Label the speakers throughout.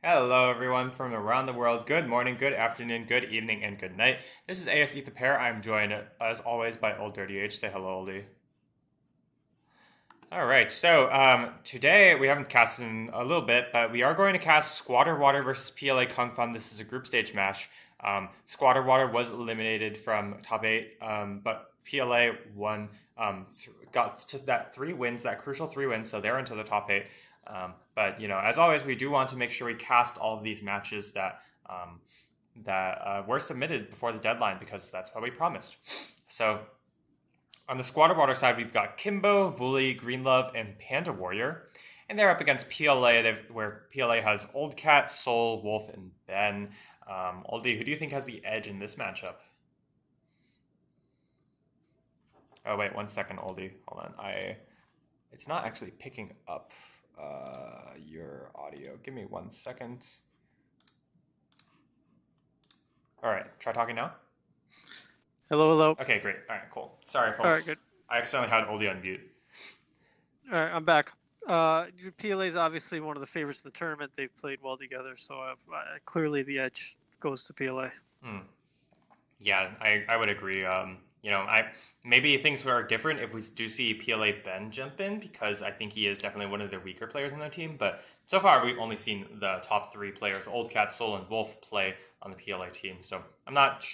Speaker 1: Hello, everyone from around the world. Good morning, good afternoon, good evening, and good night. This is AS the Pair. I'm joined, as always, by olddirtyh. Say hello, oldie. All right, so today we haven't cast in a little bit, but we are going to cast Squatter Water versus PLA Kung Fun. This is a group stage match. Squatter Water was eliminated from top 8, but PLA won, got to that 3 wins, that crucial 3 wins, so they're into the top 8. But as always, we do want to make sure we cast all of these matches that were submitted before the deadline because that's what we promised. So on the Squatter Water side, we've got Kimbo, Vuli, Greenlove, and Panda Warrior, and they're up against PLA, where PLA has Old Cat, Soul, Wolf, and Ben. Oldie, who do you think has the edge in this matchup? Oh wait, 1 second, Oldie. Hold on, it's not actually picking up your audio. Give me 1 second. All right, try talking now.
Speaker 2: Hello, hello.
Speaker 1: Okay, great. All right, cool. Sorry, folks.
Speaker 2: All right, good.
Speaker 1: I accidentally had Oldie on mute.
Speaker 2: All right, I'm back. PLA is obviously one of the favorites of the tournament. They've played well together, so clearly the edge goes to PLA.
Speaker 1: Yeah, I would agree. Maybe things are different if we do see PLA Ben jump in, because I think he is definitely one of the weaker players on their team. But so far, we've only seen the top 3 players, Old Cat, Soul, and Wolf, play on the PLA team. So I'm not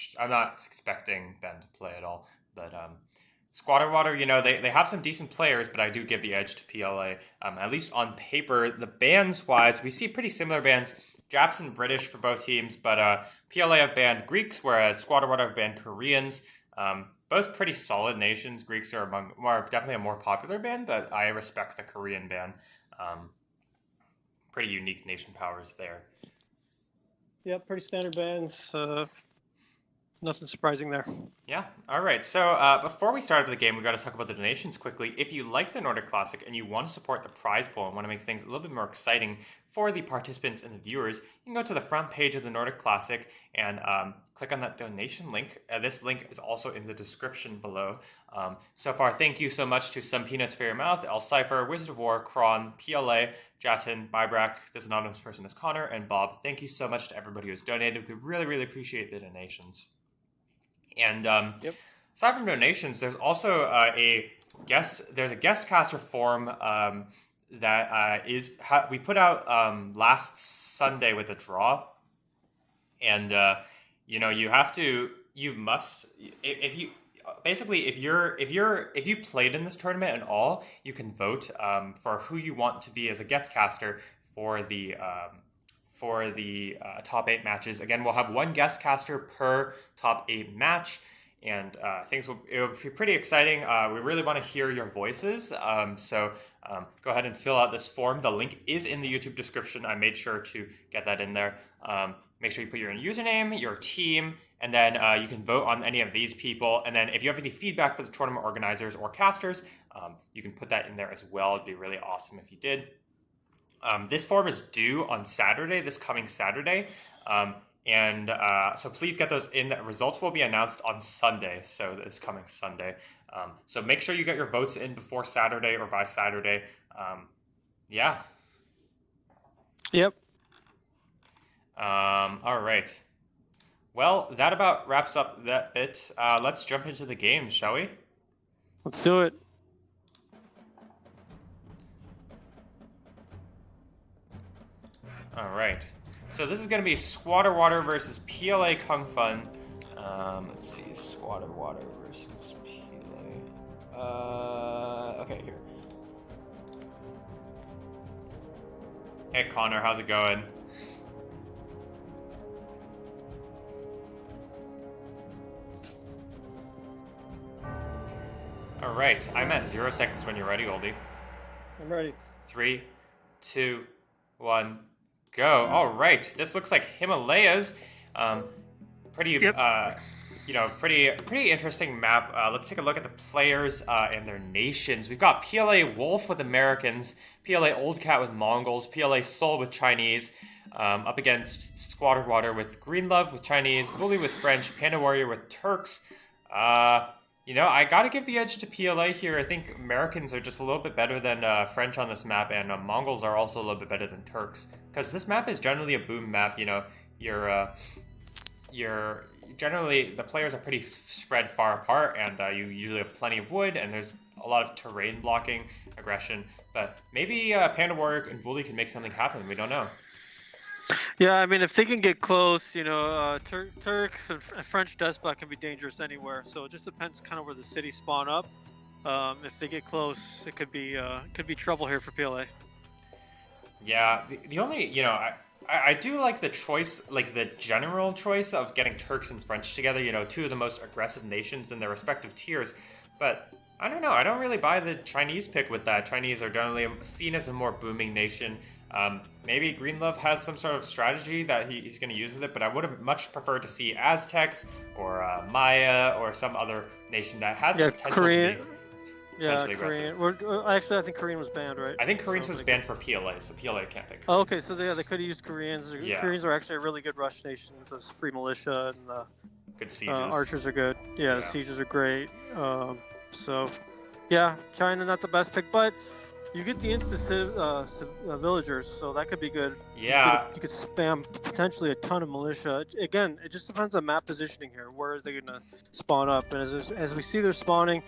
Speaker 1: expecting Ben to play at all. But Squatter Water, they have some decent players, but I do give the edge to PLA. At least on paper, the bans wise, we see pretty similar bans. Japs and British for both teams, but PLA have banned Greeks, whereas Squatter Water have banned Koreans. Both pretty solid nations. Greeks are definitely a more popular ban, but I respect the Korean ban. Pretty unique nation powers there.
Speaker 2: Yeah, pretty standard bans. Nothing surprising there.
Speaker 1: Yeah. All right. So before we start the game, we've got to talk about the donations quickly. If you like the Nordic Classic and you want to support the prize pool and want to make things a little bit more exciting for the participants and the viewers, you can go to the front page of the Nordic Classic and click on that donation link. This link is also in the description below. So far, thank you so much to Some Peanuts for Your Mouth, El Cypher, Wizard of War, Kron, PLA, Jatin, Bybrak, this anonymous person is Connor, and Bob. Thank you so much to everybody who's donated. We really, really appreciate the donations. And aside from donations, there's also a guest caster form that we put out last Sunday with a draw, and if you played in this tournament at all, you can vote for who you want to be as a guest caster for the top 8 matches. Again, we'll have 1 guest caster per top 8 match, and it will be pretty exciting. We really want to hear your voices, so go ahead and fill out this form. The link is in the YouTube description. I made sure to get that in there. Make sure you put your username, your team, and then you can vote on any of these people. And then if you have any feedback for the tournament organizers or casters, you can put that in there as well. It'd be really awesome if you did. This form is due on Saturday, this coming Saturday, so please get those in. The results will be announced on Sunday, so this coming Sunday. So make sure you get your votes in before Saturday or by Saturday. Yeah.
Speaker 2: Yep.
Speaker 1: All right. Well, that about wraps up that bit. Let's jump into the game, shall we?
Speaker 2: Let's do it.
Speaker 1: All right. So this is going to be Squatter Water versus PLA Kung Fun. Let's see, Squatter Water versus PLA. Okay, here. Hey Connor, how's it going? All right, I'm at 0 seconds when you're ready, oldie.
Speaker 2: I'm ready.
Speaker 1: 3, 2, 1. Go. All right. This looks like Himalayas. Pretty interesting map. Let's take a look at the players and their nations. We've got PLA Wolf with Americans, PLA Old Cat with Mongols, PLA Soul with Chinese, up against Squatter Water with Greenlove with Chinese, Vuli with French, Panda Warrior with Turks. I gotta give the edge to PLA here. I think Americans are just a little bit better than French on this map, and Mongols are also a little bit better than Turks. Because this map is generally a boom map. You're you're generally the players are pretty spread far apart, and you usually have plenty of wood, and there's a lot of terrain blocking aggression. But maybe Panda Warrior and Vuli can make something happen. We don't know.
Speaker 2: Yeah, I mean, if they can get close, Turks and French despot can be dangerous anywhere. So it just depends kind of where the cities spawn up. If they get close, it could be trouble here for PLA.
Speaker 1: Yeah, the only, I do like the choice, like the general choice of getting Turks and French together, two of the most aggressive nations in their respective tiers. But I don't know, I don't really buy the Chinese pick with that. Chinese are generally seen as a more booming nation. Maybe Greenlove has some sort of strategy that he's going to use with it, but I would have much preferred to see Aztecs or Maya or some other nation that has the potential
Speaker 2: Korean.
Speaker 1: to be
Speaker 2: Yeah,
Speaker 1: potentially
Speaker 2: Korean.
Speaker 1: aggressive.
Speaker 2: Actually, I think Korean was banned, right?
Speaker 1: I think Koreans
Speaker 2: So
Speaker 1: was
Speaker 2: they
Speaker 1: banned for PLA, so PLA can't pick
Speaker 2: Oh,
Speaker 1: Koreans.
Speaker 2: okay, so they could have used Koreans.
Speaker 1: Yeah.
Speaker 2: Koreans are actually a really good rush nation. The free militia and the
Speaker 1: Good sieges.
Speaker 2: archers are good. Yeah, the sieges are great. So, yeah, China not the best pick, but you get the instant villagers, so that could be good.
Speaker 1: Yeah.
Speaker 2: You could spam potentially a ton of militia. Again, it just depends on map positioning here. Where are they going to spawn up? And as we see they're spawning,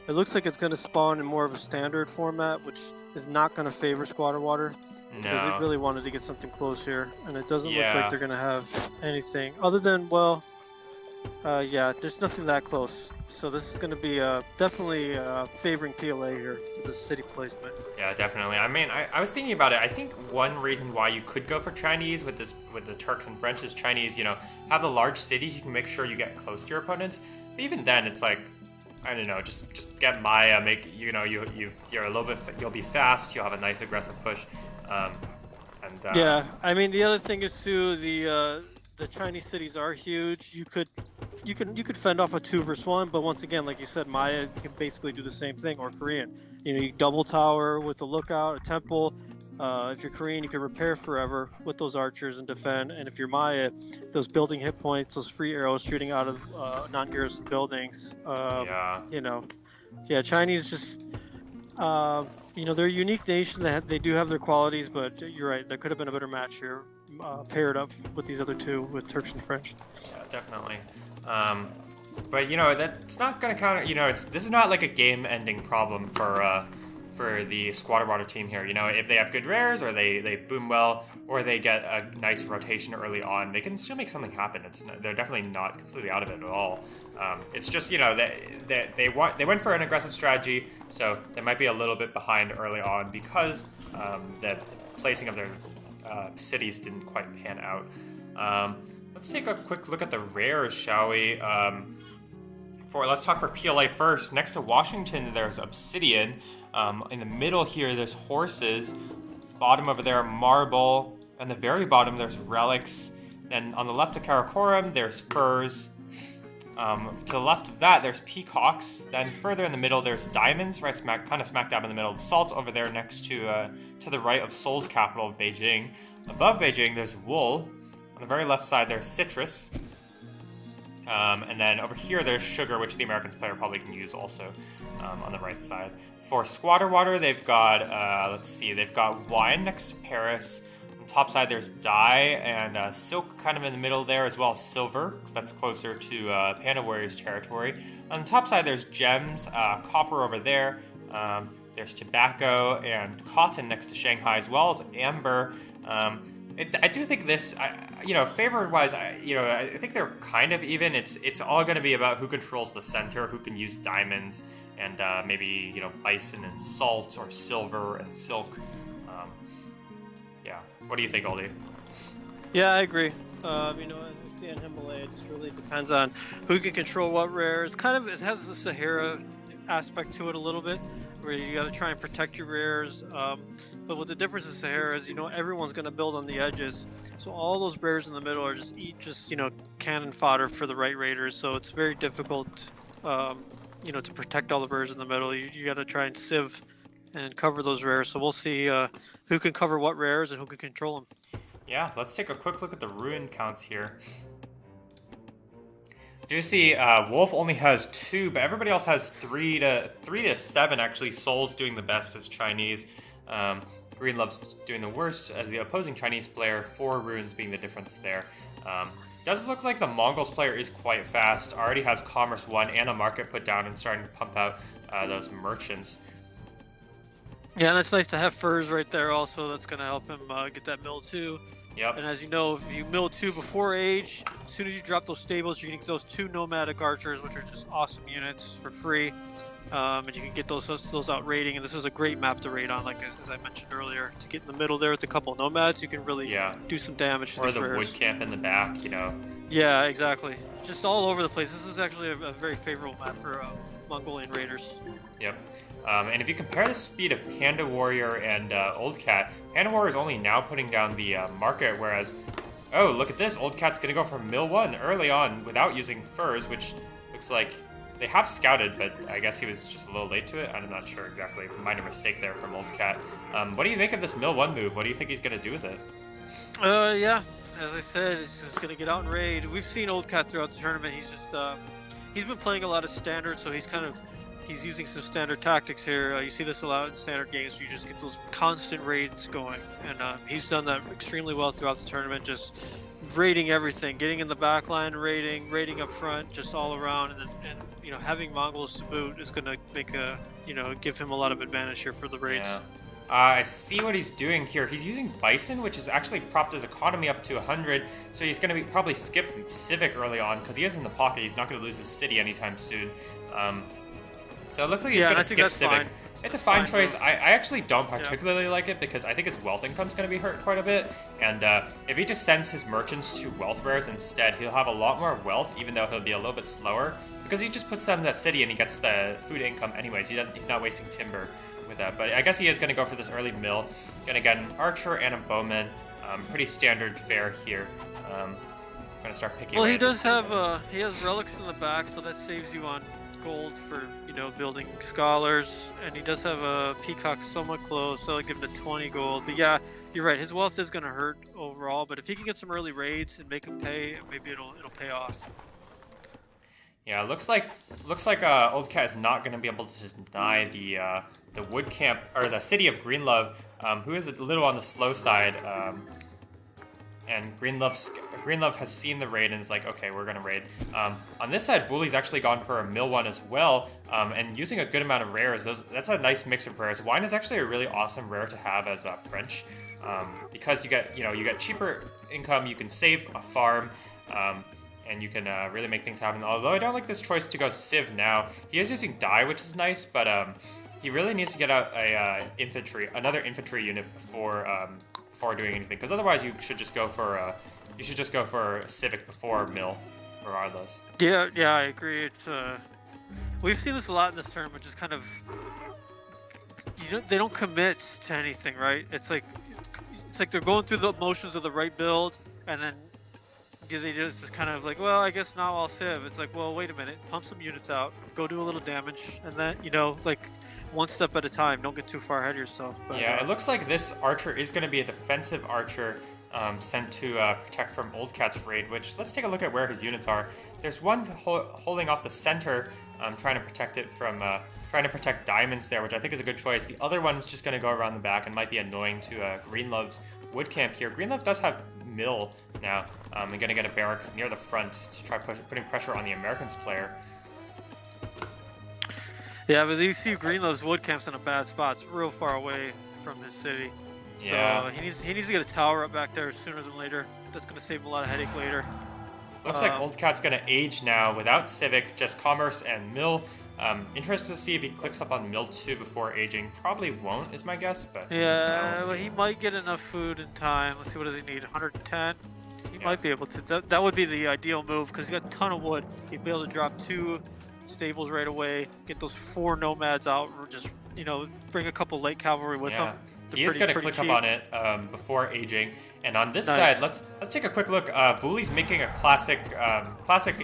Speaker 2: it looks like it's going to spawn in more of a standard format, which is not going to favor Squatter Water. Because they really wanted to get something close here, and it doesn't look like they're going to have anything other than, there's nothing that close. So this is going to be definitely favoring PLA here with the city placement.
Speaker 1: Yeah, definitely. I mean, I was thinking about it. I think one reason why you could go for Chinese with the Turks and French is Chinese, have the large cities. You can make sure you get close to your opponents. But even then, it's like, I don't know, just get Maya. You're a little bit. You'll be fast. You'll have a nice aggressive push.
Speaker 2: Yeah, I mean the other thing is too the Chinese cities are huge. You could fend off a 2 versus 1, but once again, like you said, Maya can basically do the same thing, or Korean. You double tower with a lookout, a temple. If you're Korean, you can repair forever with those archers and defend. And if you're Maya, those building hit points, those free arrows shooting out of non-garrison buildings. Chinese just. They're a unique nation. They do have their qualities, but you're right. There could have been a better match here, paired up with these other two, with Turks and French.
Speaker 1: Yeah, definitely. But that's not going to count. This is not like a game-ending problem for the Squatter Water team here. If they have good rares, or they boom well, or they get a nice rotation early on, they can still make something happen. They're definitely not completely out of it at all. It's just they went for an aggressive strategy, so they might be a little bit behind early on because the placing of their cities didn't quite pan out. Let's take a quick look at the rares, shall we? Let's talk for PLA first. Next to Washington, there's Obsidian. In the middle here, there's Horses. Bottom over there, Marble. And the very bottom, there's Relics. Then on the left of Karakoram, there's Furs. To the left of that, there's Peacocks. Then further in the middle, there's Diamonds, right kind of smack dab in the middle. Salt over there next to the right of Seoul's capital of Beijing. Above Beijing, there's Wool. On the very left side, there's Citrus. And then over here, there's Sugar, which the Americans player probably can use also on the right side. For Squatter Water, they've got, they've got Wine next to Paris. On the top side, there's Dye and Silk kind of in the middle there, as well as Silver. That's closer to Panda Warriors territory. On the top side, there's Gems, Copper over there. There's Tobacco and Cotton next to Shanghai, as well as Amber. I do think this, favor-wise, I think they're kind of even. It's all going to be about who controls the center, who can use diamonds, and maybe, bison and salt, or silver and silk. What do you think, Oldie?
Speaker 2: Yeah, I agree. As we see in Himalaya, it just really depends on who can control what rares. It has the Sahara aspect to it a little bit, where you got to try and protect your rares. But with the difference in Sahara is, everyone's going to build on the edges. So all those rares in the middle are just cannon fodder for the right raiders. So it's very difficult, to protect all the rares in the middle. You got to try and sieve and cover those rares. So we'll see who can cover what rares and who can control them.
Speaker 1: Yeah, let's take a quick look at the ruin counts here. do see Wolf only has 2, but everybody else has 3 to 7 actually. Soul's doing the best as Chinese. Greenlove's doing the worst as the opposing Chinese player. 4 runes being the difference there. Does look like the Mongols player is quite fast. Already has Commerce 1 and a market put down and starting to pump out those merchants.
Speaker 2: Yeah, and it's nice to have furs right there also. That's going to help him get that mill too.
Speaker 1: Yep.
Speaker 2: And as you know, if you mill 2 before age, as soon as you drop those stables, you're going to get those 2 nomadic archers, which are just awesome units for free. And you can get those out raiding, and this is a great map to raid on, like as I mentioned earlier. To get in the middle there with a couple of nomads, you can really do some damage to
Speaker 1: or
Speaker 2: these
Speaker 1: the
Speaker 2: rares.
Speaker 1: wood camp in the back, you know.
Speaker 2: Yeah, exactly. Just all over the place. This is actually a very favorable map for Mongolian raiders.
Speaker 1: Yep. And if you compare the speed of Panda Warrior and Old Cat, Panda Warrior is only now putting down the market, whereas, oh, look at this. Old Cat's going to go for Mill 1 early on without using furs, which looks like they have scouted, but I guess he was just a little late to it. I'm not sure exactly. Minor mistake there from Old Cat. What do you think of this Mill 1 move? What do you think he's going to do with it?
Speaker 2: Yeah. As I said, it's just going to get out and raid. We've seen Old Cat throughout the tournament. He's just, he's been playing a lot of standard, so he's using some standard tactics here. You see this a lot in standard games where you just get those constant raids going. And he's done that extremely well throughout the tournament, just raiding everything, getting in the back line, raiding up front, just all around. And you know, having Mongols to boot is going to make give him a lot of advantage here for the raids.
Speaker 1: Yeah. I see what he's doing here. He's using Bison, which has actually propped his economy up to 100, so he's going to probably skip Civic early on, because he is in the pocket. He's not going to lose his city anytime soon. So it looks like he's going to skip Civic.
Speaker 2: Fine.
Speaker 1: It's a fine choice. I actually don't particularly like it, because I think his wealth income's going to be hurt quite a bit. And if he just sends his merchants to wealth rares instead, he'll have a lot more wealth, even though he'll be a little bit slower, because he just puts down that city and he gets the food income anyways. He's not wasting timber with that. But I guess he is going to go for this early mill. Going to get an archer and a bowman. Pretty standard fare here. Going to start picking.
Speaker 2: Well, he does have he has relics in the back, so that saves you on gold for building scholars, and he does have a peacock somewhat close, so I'll give him the 20 gold. But yeah, you're right, his wealth is going to hurt overall, but if he can get some early raids and make him pay, maybe it'll pay off.
Speaker 1: Yeah, looks like Old Cat is not going to be able to deny the wood camp, or the city of Greenlove, who is a little on the slow side. And Greenlove has seen the raid and is like, okay, we're going to raid. On this side, Vuli's actually gone for a Mill 1 as well, and using a good amount of rares. That's a nice mix of rares. Wine is actually a really awesome rare to have as French, because you get cheaper income, you can save a farm, and you can really make things happen. Although I don't like this choice to go Civ now. He is using Die, which is nice, but he really needs to get out another infantry unit before doing anything, because otherwise you should just go for a Civic before Mill, regardless.
Speaker 2: Yeah, I agree. It's we've seen this a lot in this tournament, just kind of they don't commit to anything, right? It's like they're going through the motions of the right build, and then they just kind of like, well, I guess now I'll Civ. It's like, well, wait a minute, pump some units out, go do a little damage, and then like one step at a time. Don't get too far ahead of yourself. But,
Speaker 1: yeah, it looks like this archer is going to be a defensive archer sent to protect from Old Cat's raid, which, let's take a look at where his units are. There's one holding off the center, trying to protect it from, trying to protect diamonds there, which I think is a good choice. The other one's just going to go around the back and might be annoying to Greenlove's wood camp here. Greenlove does have mill now, and going to get a barracks near the front to try putting pressure on the Americans player.
Speaker 2: Yeah, but you see Greenlove's wood camp's in a bad spot. It's real far away from his city.
Speaker 1: Yeah.
Speaker 2: So he needs to get a tower up back there sooner than later. That's going to save him a lot of headache later.
Speaker 1: Looks like Old Cat's going to age now without Civic, just Commerce and Mill. Interested to see if he clicks up on Mill 2 before aging. Probably won't, is my guess. But
Speaker 2: yeah, well, he might get enough food in time. Let's see, what does he need? 110? He might be able to. That would be the ideal move, because he's got a ton of wood. He'd be able to drop 2 stables right away, get those 4 nomads out, or just bring a couple light cavalry with him.
Speaker 1: He is going to click up on it before aging. And on this side, let's take a quick look. Vuli's making a classic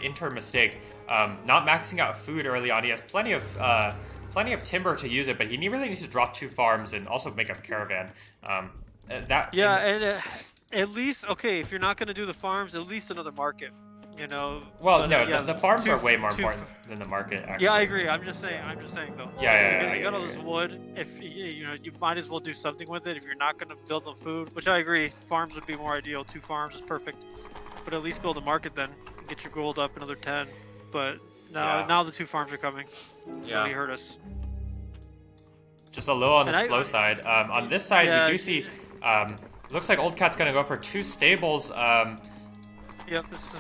Speaker 1: Inter mistake, not maxing out food early on. He has plenty of timber to use it, but he really needs to drop 2 farms and also make a caravan.
Speaker 2: At least, okay, if you're not going to do the farms, at least another market. you know.
Speaker 1: Well,
Speaker 2: But
Speaker 1: no,
Speaker 2: yeah,
Speaker 1: the farms
Speaker 2: two,
Speaker 1: are way more
Speaker 2: two.
Speaker 1: important than the market,
Speaker 2: Yeah, I
Speaker 1: actually.
Speaker 2: agree. I'm just saying. I'm just saying though.
Speaker 1: Yeah, yeah, yeah,
Speaker 2: You
Speaker 1: I
Speaker 2: got
Speaker 1: get
Speaker 2: all
Speaker 1: it, I
Speaker 2: this
Speaker 1: get it.
Speaker 2: wood. If you know, you might as well do something with it. If you're not going to build the food, which I agree, farms would be more ideal. 2 farms is perfect. But at least build a market then. Get your gold up another 10. But
Speaker 1: Yeah,
Speaker 2: now the 2 farms are coming, so he
Speaker 1: yeah.
Speaker 2: hurt us.
Speaker 1: Just a little on the
Speaker 2: And
Speaker 1: slow side. On this side, we
Speaker 2: yeah,
Speaker 1: do see. Um, looks like Old Cat's gonna go for 2 stables.
Speaker 2: yep. This is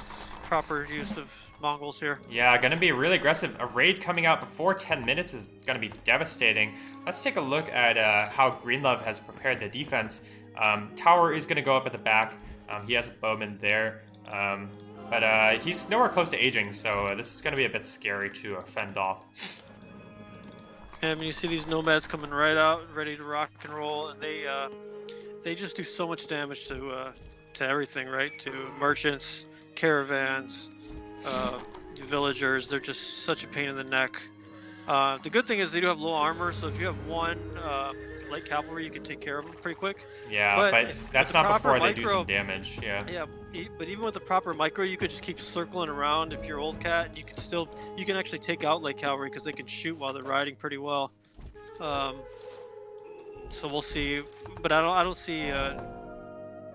Speaker 2: proper use of Mongols here.
Speaker 1: Yeah, gonna be really aggressive. A raid coming out before 10 minutes is gonna be devastating. Let's take a look at how Greenlove has prepared the defense. Tower is gonna go up at the back. He has a bowman there. But he's nowhere close to aging, so this is gonna be a bit scary to fend off.
Speaker 2: And you see these nomads coming right out, ready to rock and roll, and they just do so much damage to everything, right? To merchants, caravans, villagers. They're just such a pain in the neck. The good thing is they do have low armor, so if you have one light cavalry, you can take care of them pretty quick.
Speaker 1: Yeah,
Speaker 2: But
Speaker 1: but
Speaker 2: if
Speaker 1: that's
Speaker 2: with the
Speaker 1: not
Speaker 2: proper
Speaker 1: before they do
Speaker 2: micro-
Speaker 1: some damage. Yeah.
Speaker 2: Yeah, but even with the proper micro, you could just keep circling around. If you're old cat, you can actually take out light cavalry because they can shoot while they're riding pretty well. So we'll see, but I don't see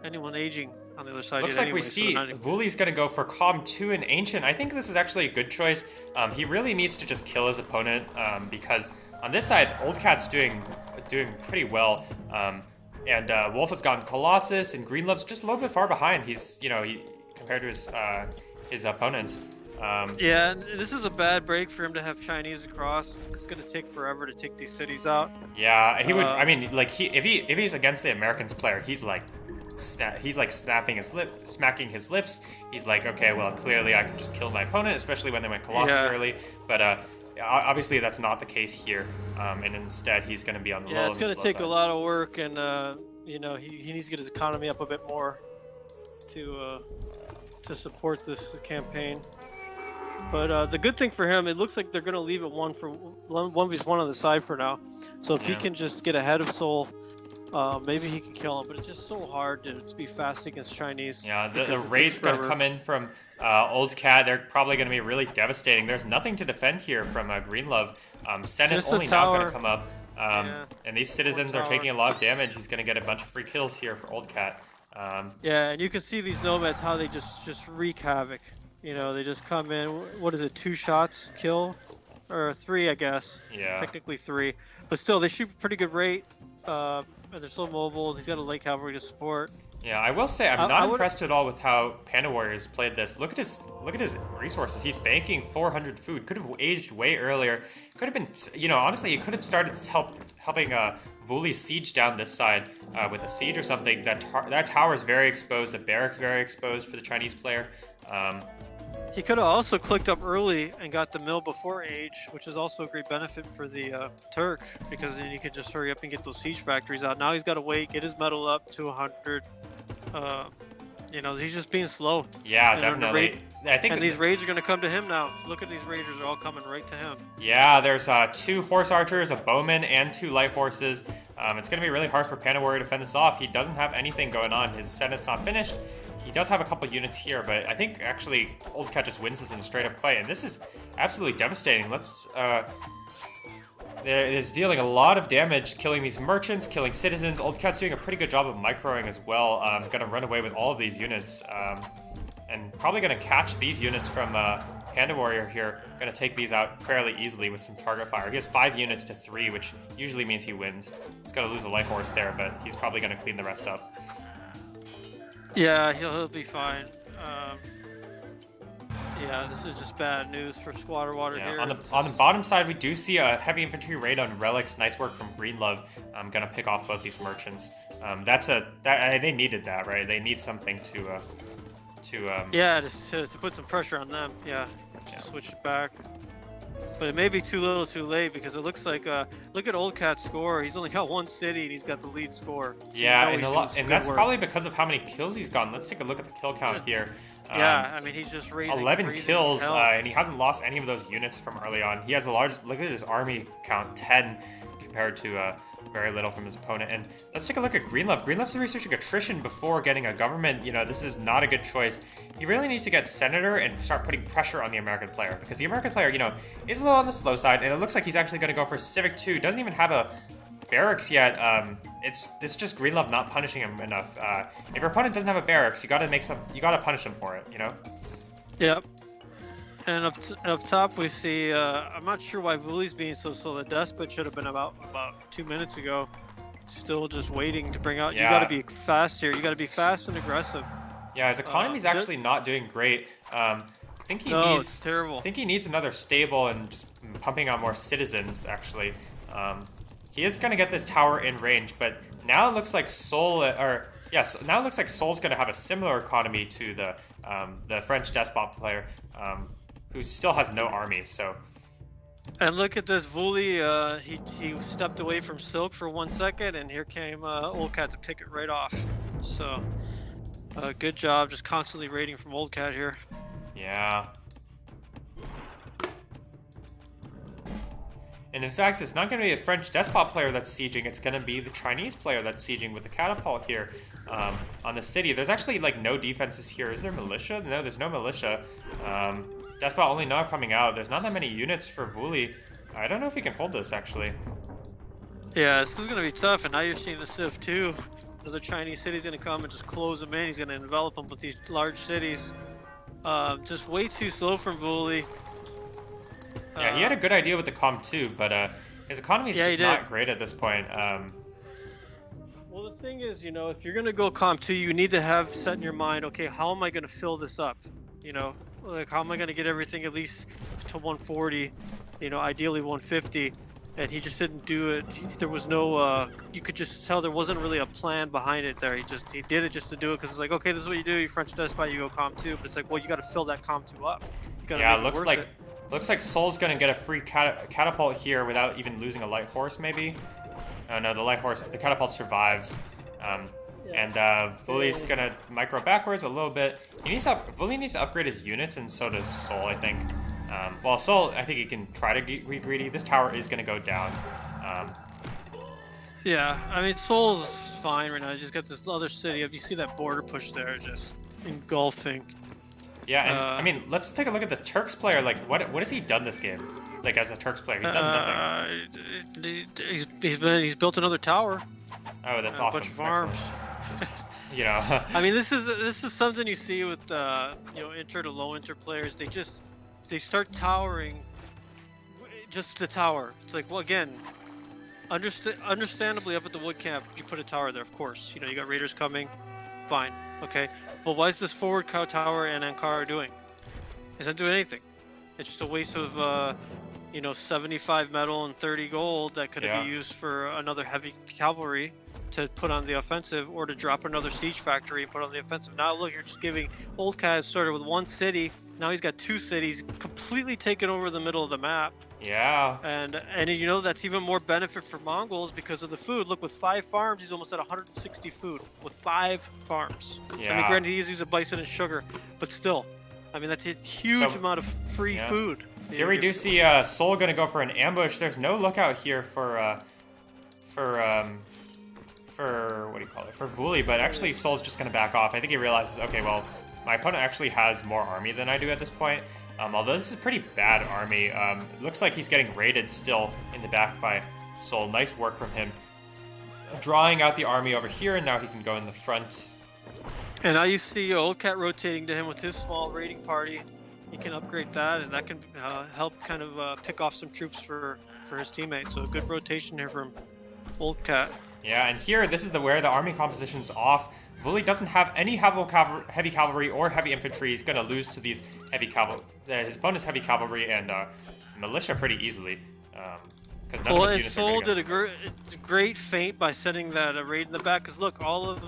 Speaker 2: anyone aging on the other side.
Speaker 1: Looks
Speaker 2: yet
Speaker 1: like
Speaker 2: anyway,
Speaker 1: we
Speaker 2: so
Speaker 1: see
Speaker 2: they're not-
Speaker 1: Vuli's going to go for Calm 2 and Ancient. I think this is actually a good choice. He really needs to just kill his opponent because on this side, Old Cat's doing pretty well. And Wolf has gotten Colossus, and Greenlove's just a little bit far behind. He's, compared to his opponents.
Speaker 2: Yeah, and this is a bad break for him to have Chinese across. It's gonna take forever to take these cities out.
Speaker 1: Yeah, he would. I mean, like if he's against the Americans player, he's like snapping his lip, smacking his lips. He's like, okay, well, clearly I can just kill my opponent, especially when they went Colossus early. But obviously that's not the case here. And instead, he's going to be on the low.
Speaker 2: Yeah, it's gonna take
Speaker 1: side.
Speaker 2: a lot of work, and he needs to get his economy up a bit more to support this campaign. But the good thing for him, it looks like they're going to leave it 1v1 on the side for now. So if he can just get ahead of Soul, maybe he can kill him. But it's just so hard to be fast against Chinese.
Speaker 1: Yeah, the raid's going to come in from Old Cat. They're probably going to be really devastating. There's nothing to defend here from Greenlove. Senate's only now going to come up. And these citizens are taking a lot of damage. He's going to get a bunch of free kills here for Old Cat.
Speaker 2: Yeah, and you can see these nomads, how they just wreak havoc. They just come in, what is it, 2 shots, kill? Or 3, I guess.
Speaker 1: Yeah.
Speaker 2: Technically 3. But still, they shoot pretty good rate. And they're so mobile. He's got a light cavalry to support.
Speaker 1: Yeah, I will say I'm not impressed at all with how Panda Warriors played this. Look at his resources. He's banking 400 food. Could have aged way earlier. Could have been, honestly, he could have started helping Vuli's siege down this side with a siege or something. That tower is very exposed. The barracks very exposed for the Chinese player.
Speaker 2: He could have also clicked up early and got the mill before age, which is also a great benefit for the Turk, because then he could just hurry up and get those siege factories out. Now he's got to wait, get his metal up to 100. He's just being slow.
Speaker 1: Yeah, definitely. I think
Speaker 2: these raids are going to come to him now. Look at these raiders; they're all coming right to him.
Speaker 1: Yeah, there's 2 horse archers, a bowman, and 2 light horses. It's going to be really hard for Panda Warrior to fend this off. He doesn't have anything going on. His Senate's not finished. He does have a couple units here, but I think actually Old Cat just wins this in a straight-up fight, and this is absolutely devastating. Is dealing a lot of damage, killing these merchants, killing citizens. Old Cat's doing a pretty good job of microing as well. Gonna run away with all of these units, and probably gonna catch these units from Panda Warrior here. Gonna take these out fairly easily with some target fire. He has 5 units to 3, which usually means he wins. He's gonna lose a light horse there, but he's probably gonna clean the rest up.
Speaker 2: Yeah, he'll be fine. Yeah, this is just bad news for Squatter Water here.
Speaker 1: On the bottom side, we do see a heavy infantry raid on relics. Nice work from Greenlove. I'm gonna pick off both these merchants. They needed that, right? They need something to
Speaker 2: put some pressure on them. Yeah, just switch it back. But it may be too little, too late, because it looks like look at Old Cat's score. He's only got 1 city and he's got the lead score. So
Speaker 1: and that's probably because of how many kills he's gotten. Let's take a look at the kill count here.
Speaker 2: Yeah, I mean he's just raising
Speaker 1: 11 kills,
Speaker 2: hell.
Speaker 1: and he hasn't lost any of those units from early on. He has a large, look at his army count, 10, compared to very little from his opponent. And let's take a look at Greenlove. Greenlove's researching attrition before getting a government. You know, this is not a good choice. He really needs to get senator and start putting pressure on the American player, because the American player, you know, is a little on the slow side, and it looks like he's actually going to go for civic 2. Doesn't even have a barracks yet. It's just Greenlove not punishing him enough. If your opponent doesn't have a barracks, you gotta punish him for it, you know?
Speaker 2: Yep. And up top we see, I'm not sure why Vuli's being so slow. The despot should have been about 2 minutes ago. Still just waiting to bring out.
Speaker 1: Yeah.
Speaker 2: You gotta be fast here. You gotta be fast and aggressive.
Speaker 1: Yeah, his economy's actually not doing great. I think he
Speaker 2: it's terrible.
Speaker 1: I think he needs another stable and just pumping out more citizens, actually. He is going to get this tower in range, but now it looks like now it looks like Seoul's going to have a similar economy to the French despot player, who still has no army. So.
Speaker 2: And look at this, Vuli. He stepped away from Silk for 1 second, and here came Oldcat to pick it right off. So, good job, just constantly raiding from Oldcat here.
Speaker 1: Yeah. And in fact, it's not going to be a French despot player that's sieging, it's going to be the Chinese player that's sieging with the catapult here on the city. There's actually like no defenses here. Is there militia? No, there's no militia. Despot only now coming out. There's not that many units for Vuli. I don't know if he can hold this, actually.
Speaker 2: Yeah, this is going to be tough, and now you're seeing the Civ 2. Another Chinese city's going to come and just close them in. He's going to envelop them with these large cities. Just way too slow from Vuli.
Speaker 1: Yeah, he had a good idea with the Com too, but his economy is just not great at this point.
Speaker 2: Well, the thing is, you know, if you're gonna go Com 2, you need to have set in your mind, okay, how am I gonna fill this up? You know, like how am I gonna get everything at least to 140? You know, ideally 150. And he just didn't do it. There was no. You could just tell there wasn't really a plan behind it there. He did it just to do it because it's like, okay, this is what you do. You French despot, you go Com 2. But it's like, well, you got to fill that Com 2 up. You gotta
Speaker 1: yeah, looks like Seoul's gonna get a free catapult here without even losing a light horse, maybe. Oh no, the catapult survives. And Vuli's gonna micro backwards a little bit. Vuli needs to upgrade his units, and so does Seoul, I think. Well, Seoul, I think he can try to be greedy. This tower is gonna go down.
Speaker 2: Yeah, I mean, Seoul's fine right now. You just got this other city. If you see that border push there, just engulfing.
Speaker 1: Yeah, and I mean, let's take a look at the Turks player. Like, what has he done this game? Like, as a Turks player, he's done
Speaker 2: nothing. He's built another tower.
Speaker 1: Oh, that's awesome.
Speaker 2: A bunch of farms.
Speaker 1: You know.
Speaker 2: I mean, this is something you see with you know, inter to low inter players. They start towering. Just the tower. It's like, well, again, understandably up at the wood camp, you put a tower there, of course. You know, you got raiders coming. Fine. Okay. But why is this forward cow tower and Ankara doing? It's not doing anything. It's just a waste of, you know, 75 metal and 30 gold that could be used for another heavy cavalry to put on the offensive, or to drop another siege factory and put on the offensive. Now look, you're just giving Oldcat started with one city. Now he's got two cities completely taken over the middle of the map.
Speaker 1: Yeah.
Speaker 2: And you know, that's even more benefit for Mongols because of the food. Look, with 5 farms, he's almost at 160 food with 5 farms.
Speaker 1: Yeah.
Speaker 2: I mean, granted, he's using bison and sugar, but still, I mean, that's a huge amount of free food.
Speaker 1: Here we do see Seoul gonna go for an ambush. There's no lookout here for what do you call it? For Vuli, but actually Seoul's just gonna back off. I think he realizes, okay, well, my opponent actually has more army than I do at this point. Although this is a pretty bad army. It looks like he's getting raided still in the back by Seoul. Nice work from him. Drawing out the army over here, and now he can go in the front.
Speaker 2: And now you see Oldcat rotating to him with his small raiding party. He can upgrade that, and that can help kind of pick off some troops for his teammates. So a good rotation here from Oldcat.
Speaker 1: Yeah, and here, this is where the army composition's off. Vuli doesn't have any heavy cavalry or heavy infantry. He's going to lose to these heavy cavalry. His bonus heavy cavalry and militia pretty easily. Because none of his units
Speaker 2: Seoul
Speaker 1: are
Speaker 2: did a great feint by sending that raid in the back. Because look, all of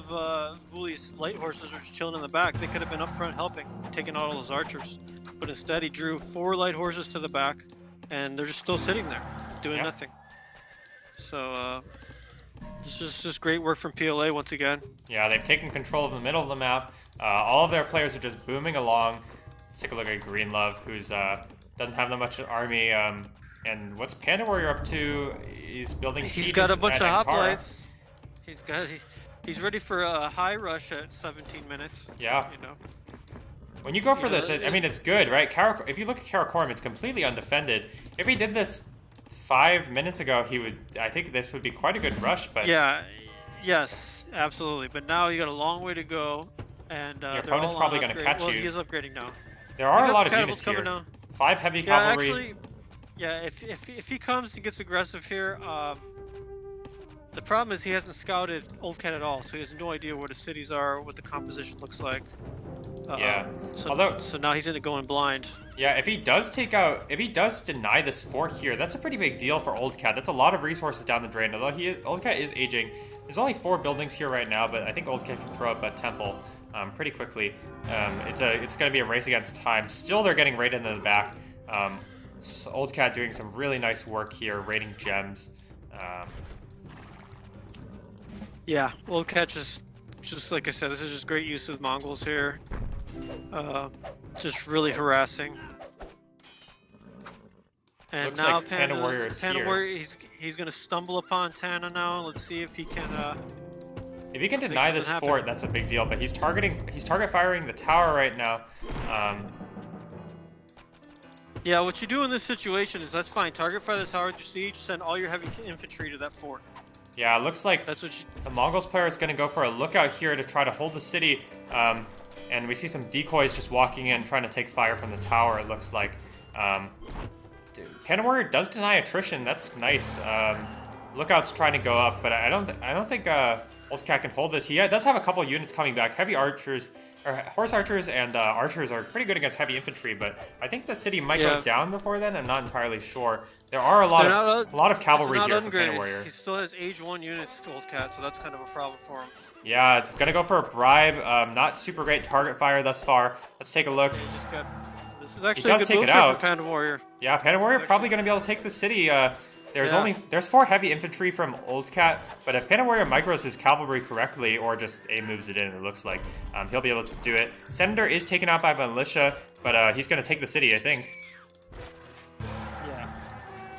Speaker 2: Vuli's light horses are just chilling in the back. They could have been up front helping, taking out all those archers. But instead, he drew 4 light horses to the back, and they're just still sitting there, doing nothing. So, It's just great work from PLA once again.
Speaker 1: Yeah, they've taken control of the middle of the map. All of their players are just booming along. Let's take a look at Greenlove, who's doesn't have that much army. And what's Panda Warrior up to? He's building
Speaker 2: He's
Speaker 1: sieges
Speaker 2: got a bunch
Speaker 1: at
Speaker 2: of
Speaker 1: Ankara.
Speaker 2: hoplites. He's ready for a high rush at 17 minutes.
Speaker 1: Yeah.
Speaker 2: You know.
Speaker 1: When you go for this,
Speaker 2: it-
Speaker 1: I mean, it's good, right? If you look at Karakorum, it's completely undefended. If he did this 5 minutes ago, I think this would be quite a good rush, but
Speaker 2: Yeah. Yes, absolutely. But now you got a long way to go, and
Speaker 1: your
Speaker 2: they're
Speaker 1: opponent's
Speaker 2: all
Speaker 1: probably
Speaker 2: on
Speaker 1: going to
Speaker 2: upgrade.
Speaker 1: catch
Speaker 2: Well,
Speaker 1: you.
Speaker 2: he is upgrading now.
Speaker 1: There are
Speaker 2: He
Speaker 1: a
Speaker 2: got
Speaker 1: lot of
Speaker 2: some
Speaker 1: units
Speaker 2: catapults coming
Speaker 1: here.
Speaker 2: now.
Speaker 1: 5 heavy
Speaker 2: Yeah,
Speaker 1: cavalry.
Speaker 2: actually, yeah. If he comes and gets aggressive here, the problem is he hasn't scouted Old Cat at all, so he has no idea where the cities are, what the composition looks like.
Speaker 1: Yeah.
Speaker 2: So now he's into going blind.
Speaker 1: Yeah, if he does deny this fort here, that's a pretty big deal for Old Cat. That's a lot of resources down the drain. Although Old Cat is aging. There's only 4 buildings here right now, but I think Old Cat can throw up a temple pretty quickly. It's going to be a race against time. Still, they're getting raided in the back. So Old Cat doing some really nice work here, raiding gems.
Speaker 2: Yeah, Old Cat just like I said, this is just great use of Mongols here. Just really harassing. And
Speaker 1: Looks
Speaker 2: now
Speaker 1: like Panda Warrior is here.
Speaker 2: He's gonna stumble upon Tana now. Let's see if he can.
Speaker 1: If he can deny this fort, that's a big deal. But he's target firing the tower right now.
Speaker 2: Yeah, what you do in this situation is that's fine. Target fire the tower with your siege. Send all your heavy infantry to that fort.
Speaker 1: Yeah, it looks like
Speaker 2: That's what you.
Speaker 1: the Mongols player is going to go for a lookout here to try to hold the city. And we see some decoys just walking in, trying to take fire from the tower, it looks like. Panda Warrior does deny attrition. That's nice. Lookout's trying to go up, but I don't think Old Cat can hold this. He does have a couple units coming back. Heavy archers, or horse archers and archers are pretty good against heavy infantry, but I think the city might go down before then. I'm not entirely sure. There are a lot of cavalry here for Panda Warrior.
Speaker 2: He still has age 1 units, Old Cat, so that's kind of a problem for him.
Speaker 1: Yeah, gonna go for a bribe. Not super great target fire thus far. Let's take a look.
Speaker 2: This is actually a good move for Panda Warrior.
Speaker 1: Yeah, Panda Warrior probably gonna be able to take the city. There's 4 heavy infantry from Old Cat, but if Panda Warrior micros his cavalry correctly or just A moves it in, it looks like he'll be able to do it. Senator is taken out by militia, but he's gonna take the city, I think.
Speaker 2: Yeah.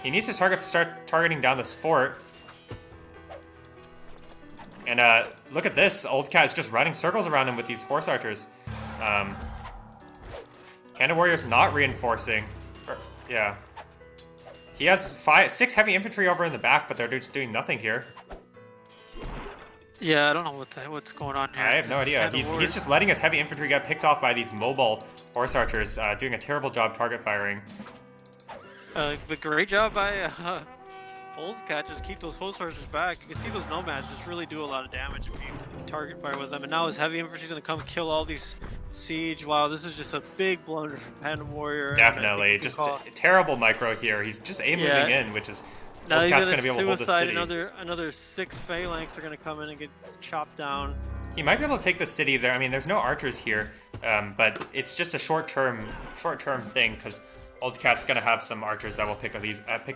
Speaker 1: He needs to start targeting down this fort. And look at this. Old Cat is just running circles around him with these horse archers. Panda Warrior's not reinforcing. Yeah. He has 6 heavy infantry over in the back, but they're just doing nothing here.
Speaker 2: Yeah, I don't know what's going on here.
Speaker 1: I have no idea. He's just letting his heavy infantry get picked off by these mobile horse archers, doing a terrible job target firing.
Speaker 2: But great job by Old Cat, just keep those horse archers back. You can see those nomads just really do a lot of damage if you target fire with them. And now his heavy infantry's gonna come kill all these siege. Wow, this is just a big blunder from Panda Warrior.
Speaker 1: Definitely, just a terrible micro here. He's just moving in, which is
Speaker 2: now
Speaker 1: Old Cat's gonna be able to hold the city.
Speaker 2: Another 6 phalanx are gonna come in and get chopped down.
Speaker 1: He might be able to take the city there. I mean, there's no archers here, but it's just a short-term thing because Old Cat's gonna have some archers that will pick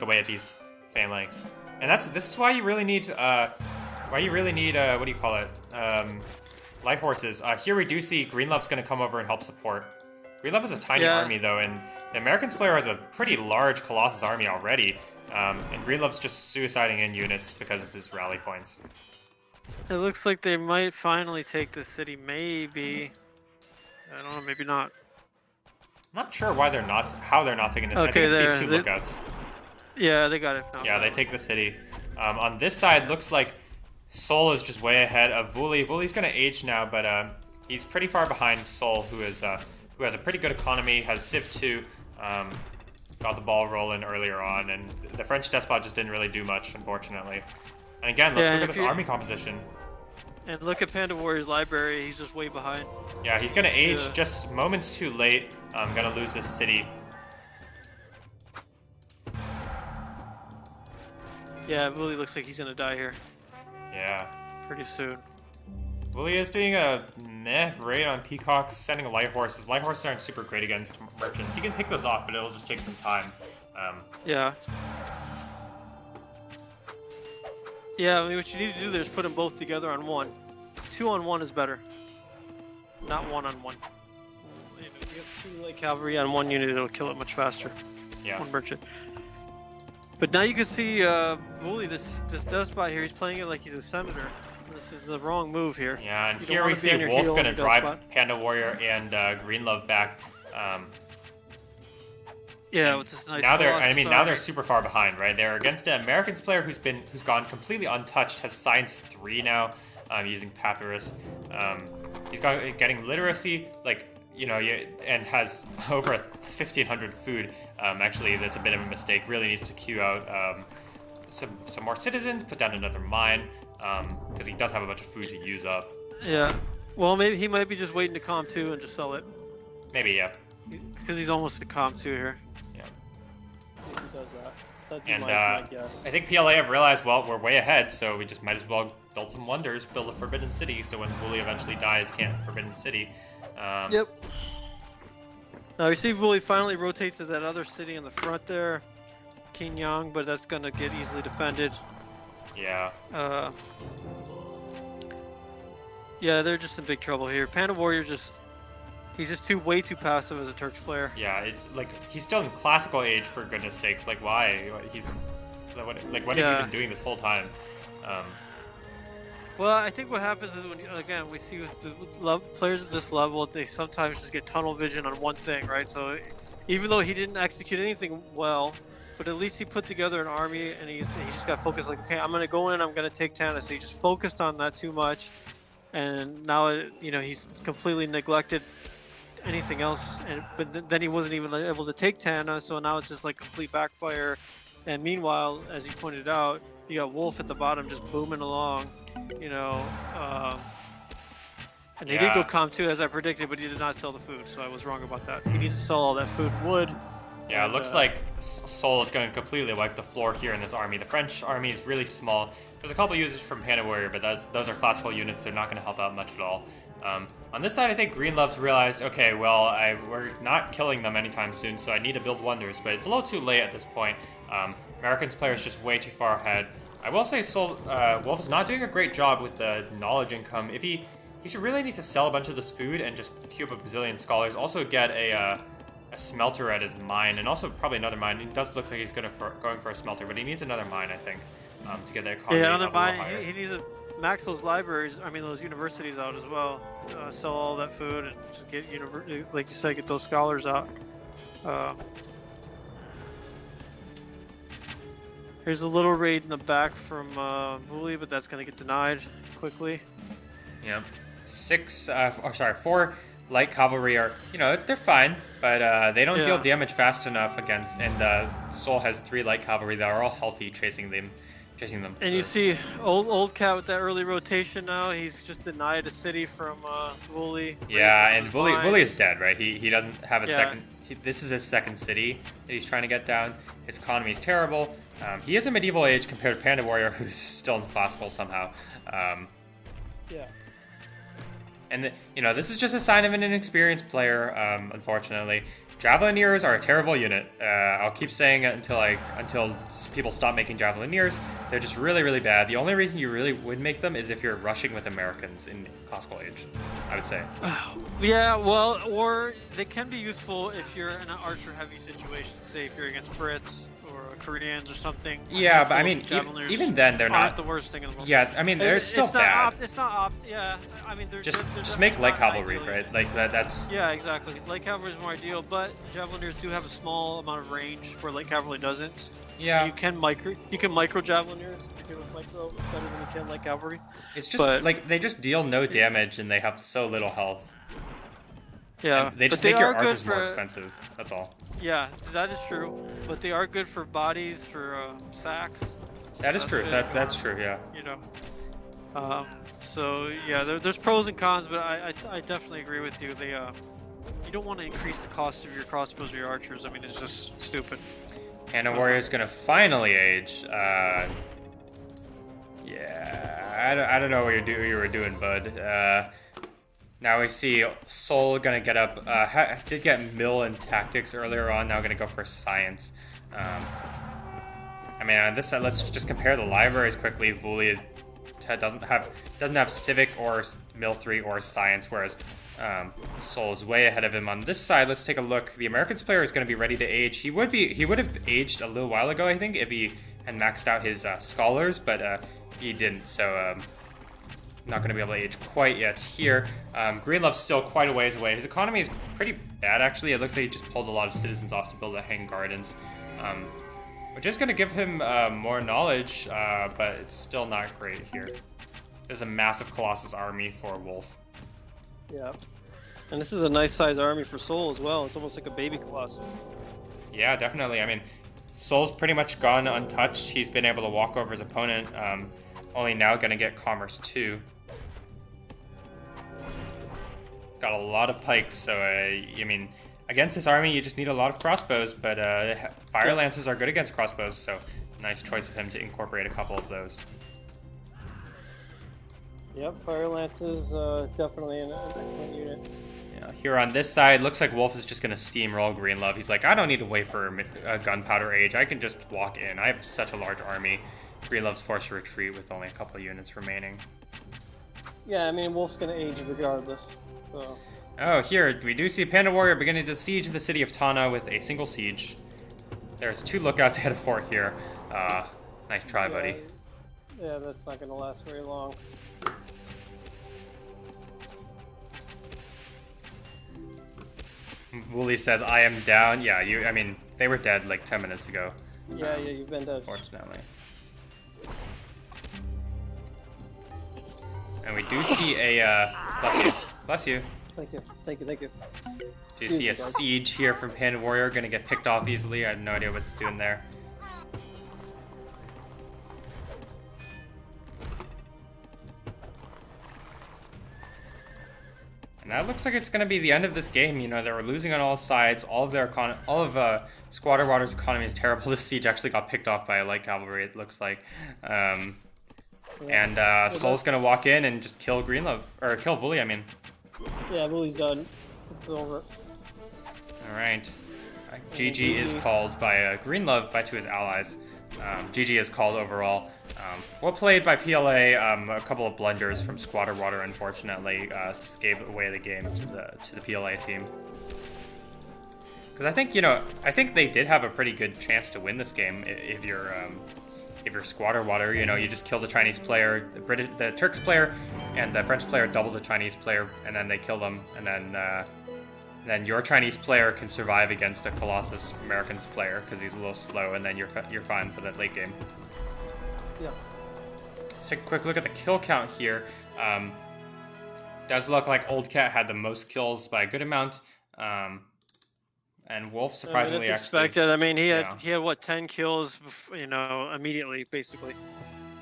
Speaker 1: away at these phalanx, and this is why you really need what do you call it, light horses. Here we do see Greenlove's going to come over and help support. Greenlove is a tiny army though, and the Americans player has a pretty large Colossus army already, and Greenlove's just suiciding in units because of his rally points.
Speaker 2: It looks like they might finally take the city, maybe. I don't know, maybe not.
Speaker 1: I'm not sure how they're not taking this.
Speaker 2: Okay,
Speaker 1: I think it's these 2 lookouts.
Speaker 2: Yeah, they got it now.
Speaker 1: Yeah, they take the city. On this side, looks like Seoul is just way ahead of Wooly. Wooly's going to age now, but he's pretty far behind Seoul, who has a pretty good economy, has Civ 2, got the ball rolling earlier on, and the French despot just didn't really do much, unfortunately. And again, let's look at this army composition.
Speaker 2: And look at Panda Warrior's library, he's just way behind.
Speaker 1: Yeah, he's going to age just moments too late. I'm going to lose this city.
Speaker 2: Yeah, Wooly looks like he's gonna die here.
Speaker 1: Yeah.
Speaker 2: Pretty soon.
Speaker 1: Wooly is doing a meh raid on peacocks, sending light horses. Light horses aren't super great against merchants. You can pick those off, but it'll just take some time.
Speaker 2: Yeah. Yeah, I mean, what you need to do there is put them both together on one. 2-on-1 is better, not 1-on-1. You know, if you have 2 light cavalry on one unit, it'll kill it much faster.
Speaker 1: Yeah.
Speaker 2: One merchant. But now you can see Wooly, this despot here, he's playing it like he's a senator. This is the wrong move here.
Speaker 1: Yeah, and
Speaker 2: You don't
Speaker 1: here we
Speaker 2: wanna be
Speaker 1: see
Speaker 2: on your
Speaker 1: Wolf
Speaker 2: heel
Speaker 1: gonna
Speaker 2: in the
Speaker 1: drive
Speaker 2: despot.
Speaker 1: Panda Warrior and Greenlove back.
Speaker 2: Yeah, with this nice.
Speaker 1: Now they're,
Speaker 2: Colossus
Speaker 1: I mean, now
Speaker 2: arm.
Speaker 1: they're super far behind, right? They're against an Americans player who's gone completely untouched, has science 3 now, using Papyrus. He's getting literacy, like, you know, and has over 1,500 food. Actually, that's a bit of a mistake. Really needs to queue out some more citizens, put down another mine, because he does have a bunch of food to use up.
Speaker 2: Yeah. Well, maybe he might be just waiting to calm 2 and just sell it.
Speaker 1: Maybe, yeah.
Speaker 2: Because he's almost to calm 2 here.
Speaker 1: Yeah.
Speaker 2: See if he does that. That'd be
Speaker 1: And
Speaker 2: my guess.
Speaker 1: I think PLA have realized, well, we're way ahead, so we just might as well build some wonders, build a Forbidden City, so when Wooly eventually dies, can't Forbidden City.
Speaker 2: Yep. Now we see Wooly finally rotates to that other city in the front there, Qingyang, but that's gonna get easily defended.
Speaker 1: Yeah.
Speaker 2: Yeah, they're just in big trouble here. Panda Warrior he's just way too passive as a Turks player.
Speaker 1: Yeah, it's like he's still in classical age, for goodness sakes. Like, why? What have you been doing this whole time?
Speaker 2: Well, I think what happens is again we see with the players at this level, they sometimes just get tunnel vision on one thing, right? So even though he didn't execute anything well, but at least he put together an army and he just got focused. Like, okay, I'm gonna go in, I'm gonna take Tana. So he just focused on that too much, and now he's completely neglected anything else. But then he wasn't even able to take Tana, so now it's just like complete backfire. And meanwhile, as you pointed out, you got Wolf at the bottom just booming along. And he did go calm too, as I predicted, but he did not sell the food, so I was wrong about that. He needs to sell all that food and wood.
Speaker 1: Yeah, it looks like Seoul is going to completely wipe the floor here in this army. The French army is really small. There's a couple users from Panda Warrior, but those are classical units. They're not going to help out much at all. On this side, I think Greenlove's realized, okay, well, we're not killing them anytime soon, so I need to build wonders, but it's a little too late at this point. Americans player is just way too far ahead. I will say Wolf is not doing a great job with the knowledge income. If he should really need to sell a bunch of this food and just queue up a bazillion scholars. Also get a smelter at his mine, and also probably another mine. It does look like he's going for a smelter, but he needs another mine, I think, to get the economy
Speaker 2: Yeah,
Speaker 1: up a
Speaker 2: another
Speaker 1: little
Speaker 2: mine.
Speaker 1: higher.
Speaker 2: He needs to max those libraries. I mean, those universities out as well. Sell all that food and just get like you said, get those scholars out. Here's a little raid in the back from Wooly, but that's going to get denied quickly.
Speaker 1: Yeah, 4 light cavalry are, they're fine, but they don't deal damage fast enough against, and Seoul has 3 light cavalry that are all healthy chasing them.
Speaker 2: And you see old cat with that early rotation now. He's just denied a city from Wooly.
Speaker 1: Yeah, and Wooly is dead, right? He doesn't have a second. This is his second city that he's trying to get down. His economy is terrible. He is a medieval age compared to Panda Warrior, who's still in classical somehow.
Speaker 2: Yeah.
Speaker 1: And this is just a sign of an inexperienced player, unfortunately. Javelineers are a terrible unit. I'll keep saying it until people stop making Javelineers. They're just really, really bad. The only reason you really would make them is if you're rushing with Americans in classical age, I would say.
Speaker 2: Yeah, well, or they can be useful if you're in an archer-heavy situation. Say if you're against Brits or Koreans or something.
Speaker 1: Yeah, but I mean, even then, they're not
Speaker 2: the worst thing in the world.
Speaker 1: Yeah, I mean, they're still bad.
Speaker 2: It's not yeah, I mean, they're
Speaker 1: just
Speaker 2: they're
Speaker 1: make light
Speaker 2: not
Speaker 1: cavalry,
Speaker 2: ideally.
Speaker 1: right? Like that's.
Speaker 2: Yeah, exactly. Light cavalry is more ideal, but Javelineers do have a small amount of range where light cavalry doesn't.
Speaker 1: Yeah.
Speaker 2: So you can micro Javelineers if you do with micro better than you can light cavalry.
Speaker 1: It's just like they just deal no damage and they have so little health.
Speaker 2: Yeah,
Speaker 1: and they just make your archers more expensive. That's all.
Speaker 2: Yeah, that is true. But they are good for bodies, for sacks.
Speaker 1: That is true. That's true. Yeah.
Speaker 2: So yeah, there's pros and cons, but I definitely agree with you. You don't want to increase the cost of your crossbows or your archers. I mean, it's just stupid.
Speaker 1: Panda Warrior is gonna finally age. Yeah, I don't know what you were doing, bud. Now we see Seoul gonna get up. Did get mill and tactics earlier on. Now gonna go for science. I mean, on this side, let's just compare the libraries quickly. Vuli doesn't have Civic or Mill 3 or Science, whereas Sol is way ahead of him. On this side, let's take a look. The Americans player is going to be ready to age. He would have aged a little while ago, I think, if he had maxed out his scholars, but he didn't. So not going to be able to age quite yet here. Greenlove's still quite a ways away. His economy is pretty bad, actually. It looks like he just pulled a lot of citizens off to build the hang gardens. Which is going to give him more knowledge, but it's still not great here. There's a massive Colossus army for Wolf.
Speaker 2: Yeah. And this is a nice size army for Sol as well. It's almost like a baby Colossus.
Speaker 1: Yeah, definitely. I mean, Sol's pretty much gone untouched. He's been able to walk over his opponent. Only now going to get Commerce 2. Got a lot of pikes, so I mean, against this army you just need a lot of crossbows, but Fire Lancers are good against crossbows, so nice choice of him to incorporate a couple of those.
Speaker 2: Yep, Fire Lances, definitely an excellent unit.
Speaker 1: Yeah, here on this side, looks like Wolf is just going to steamroll Greenlove. He's like, I don't need to wait for a gunpowder age, I can just walk in. I have such a large army. Greenlove's forced to retreat with only a couple of units remaining.
Speaker 2: Yeah, I mean, Wolf's going to age regardless. So.
Speaker 1: Oh, here, we do see Panda Warrior beginning to siege the city of Tana with a single siege. There's 2 lookouts ahead of 4 here. Nice try, buddy.
Speaker 2: Yeah, that's not going to last very long.
Speaker 1: Wooly says, I am down. Yeah, I mean, they were dead like 10 minutes ago.
Speaker 2: Yeah, you've been dead.
Speaker 1: Unfortunately. And we do see a, bless you. Bless you.
Speaker 2: Thank you.
Speaker 1: So you see a siege here from Panda Warrior, gonna get picked off easily. I have no idea what it's doing there. And that looks like it's gonna be the end of this game. You know, they were losing on all sides. All of Squatter Water's economy is terrible. This siege actually got picked off by a light cavalry, it looks like. Sol's gonna walk in and just kill Greenlove, or kill Vuli, I mean.
Speaker 2: Yeah, Vuli's done. It's over.
Speaker 1: Alright. GG is called by Greenlove to his allies. GG is called overall. Well played by PLA. A couple of blunders from Squatter Water, unfortunately, gave away the game to the PLA team. Because I think they did have a pretty good chance to win this game if you're Squatter Water. You know, you just kill the Chinese player, the Turks player, and the French player double the Chinese player, and then they kill them, and then your Chinese player can survive against a Colossus Americans player because he's a little slow, and then you're fine for that late game.
Speaker 2: Yeah.
Speaker 1: Let's take a quick look at the kill count here. Does look like Old Cat had the most kills by a good amount. And Wolf surprisingly
Speaker 2: expected. I mean, he had what, 10 kills, immediately, basically.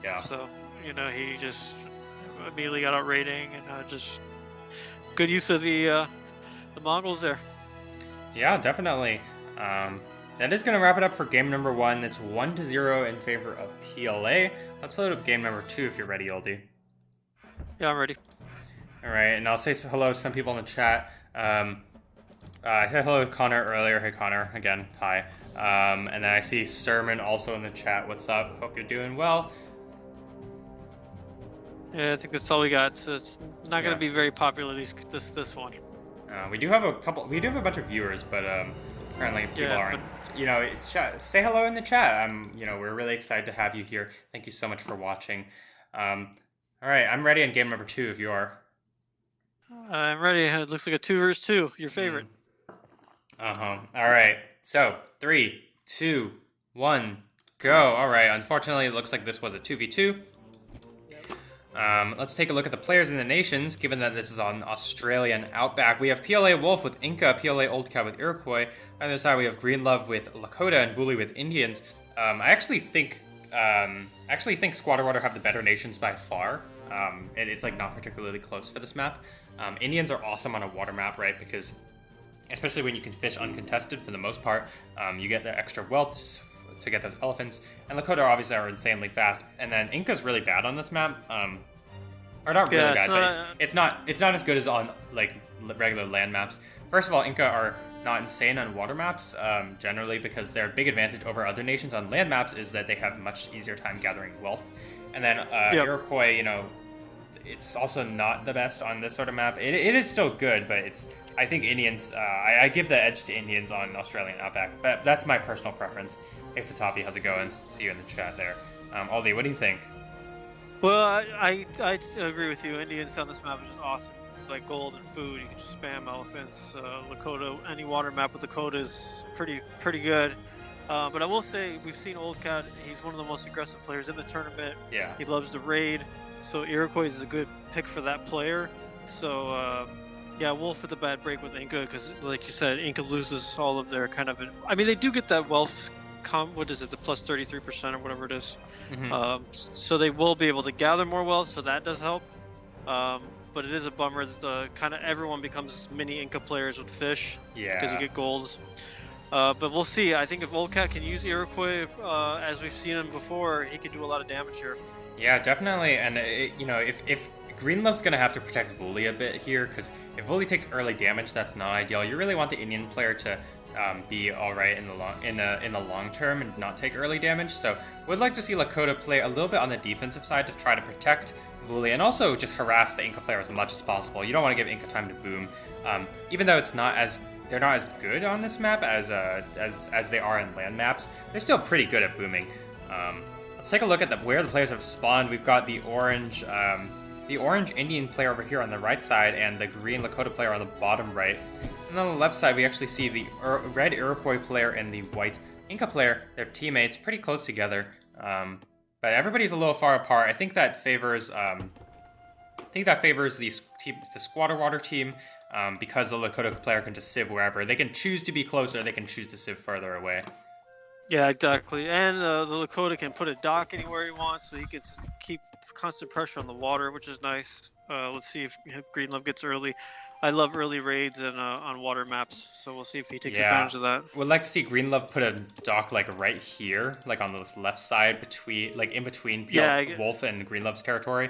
Speaker 1: Yeah.
Speaker 2: So, he just immediately got out raiding, and just good use of the Mongols there.
Speaker 1: Yeah, definitely. That is going to wrap it up for game number 1. It's 1-0 in favor of PLA. Let's load up game number 2 if you're ready, Oldie.
Speaker 2: Yeah, I'm ready.
Speaker 1: All right, and I'll say hello to some people in the chat. I said hello to Connor earlier. Hey, Connor. Again, hi. And then I see Sermon also in the chat. What's up? Hope you're doing well.
Speaker 2: Yeah, I think that's all we got. So it's not going to be very popular this one.
Speaker 1: We do have a bunch of viewers, but apparently people aren't. Say hello in the chat. We're really excited to have you here. Thank you so much for watching. All right, I'm ready in game number 2 if you are.
Speaker 2: I'm ready. It looks like a 2 versus 2. Your favorite.
Speaker 1: All right. So 3, 2, 1, go. All right. Unfortunately, it looks like this was a 2v2. Let's take a look at the players in the nations, given that this is on Australian Outback. We have PLA Wolf with Inca, PLA Old Cat with Iroquois. On the other side, we have Greenlove with Lakota and Vuli with Indians. I actually think Squatter Water have the better nations by far. It's like not particularly close for this map. Indians are awesome on a water map, right? Because especially when you can fish uncontested for the most part, you get the extra wealth to get those elephants. And Lakota obviously are insanely fast. And then Inca's really bad on this map. Or not really bad, but it's not as good as on like regular land maps. First of all, Inca are not insane on water maps, generally, because their big advantage over other nations on land maps is that they have much easier time gathering wealth. And then
Speaker 2: Yep.
Speaker 1: Iroquois, it's also not the best on this sort of map. It is still good, but I think Indians, I give the edge to Indians on Australian Outback, but that's my personal preference. Hey Fatapi, how's it going? See you in the chat there. Aldi, what do you think?
Speaker 2: Well, I agree with you. Indians on this map is just awesome. Like gold and food, you can just spam elephants. Lakota, any water map with Lakota is pretty good. But I will say, we've seen Old Cat. He's one of the most aggressive players in the tournament.
Speaker 1: Yeah.
Speaker 2: He loves to raid, so Iroquois is a good pick for that player. So, yeah, Wolf with a bad break with Inca, because like you said, Inca loses all of their kind of... I mean, they do get that wealth, what is it, the plus 33% or whatever it is.
Speaker 1: Mm-hmm.
Speaker 2: So they will be able to gather more wealth, so that does help. But it is a bummer that kind of everyone becomes mini Inca players with fish.
Speaker 1: Yeah.
Speaker 2: Because you get golds. But we'll see. I think if Old Cat can use Iroquois, as we've seen him before, he can do a lot of damage here.
Speaker 1: Yeah, definitely. And, if Greenlove's going to have to protect Vuli a bit here, because if Vuli takes early damage, that's not ideal. You really want the Indian player to be all right in the long term and not take early damage. So would like to see Lakota play a little bit on the defensive side to try to protect Vuli and also just harass the Inca player as much as possible. You don't want to give Inca time to boom, even though they're not as good on this map as they are in land maps. They're still pretty good at booming. Let's take a look at where the players have spawned. We've got the orange Indian player over here on the right side and the green Lakota player on the bottom right. And on the left side, we actually see the red Iroquois player and the white Inca player. They're teammates, pretty close together. But everybody's a little far apart. I think that favors the Squatter Water team, because the Lakota player can just sieve wherever. They can choose to be closer. They can choose to sieve further away.
Speaker 2: Yeah, exactly. And the Lakota can put a dock anywhere he wants, so he can keep constant pressure on the water, which is nice. Let's see if Greenlove gets early. I love early raids and on water maps, so we'll see if he takes advantage of that.
Speaker 1: Would like to see Greenlove put a dock right here, on this left side in between Wolf and Greenlove's territory.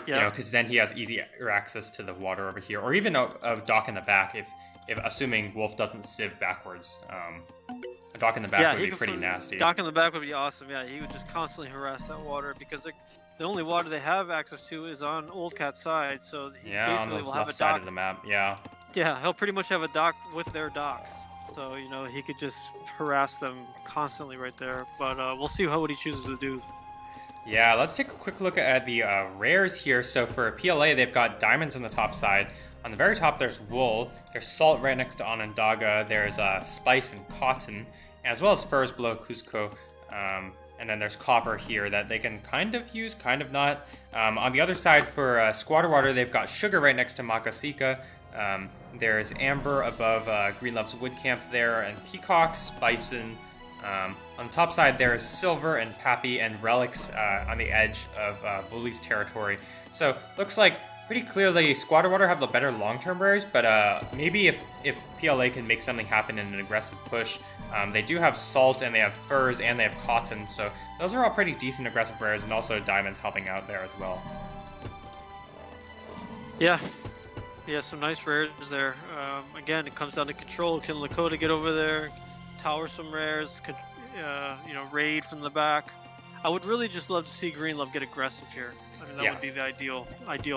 Speaker 1: Because then he has easier access to the water over here, or even a dock in the back if assuming Wolf doesn't sieve backwards. A dock in the back would be pretty nasty.
Speaker 2: Dock in the back would be awesome. Yeah, he would just constantly harass that water because the only water they have access to is on Old Cat's side. So he basically will have a dock
Speaker 1: side of the map. Yeah.
Speaker 2: Yeah, he'll pretty much have a dock with their docks. So he could just harass them constantly right there. But we'll see what he chooses to do.
Speaker 1: Yeah, let's take a quick look at the rares here. So for PLA, they've got diamonds on the top side. On the very top, there's wool. There's salt right next to Onondaga. There's spice and cotton, as well as furs below Cusco. And then there's copper here that they can kind of use, kind of not. On the other side, for Squatter Water, they've got sugar right next to Makasika. There's amber above Greenlove's wood camp there, and peacocks, bison. On the top side, there's silver and pappy and relics on the edge of Vuli's territory. So looks like pretty clearly Squatter Water have the better long-term rares, but maybe if PLA can make something happen in an aggressive push. They do have salt, and they have furs, and they have cotton, so those are all pretty decent aggressive rares, and also diamonds helping out there as well.
Speaker 2: Yeah, some nice rares there. Again, it comes down to control. Can Lakota get over there, tower some rares, raid from the back? I would really just love to see Greenlove get aggressive here. I mean, that would be the ideal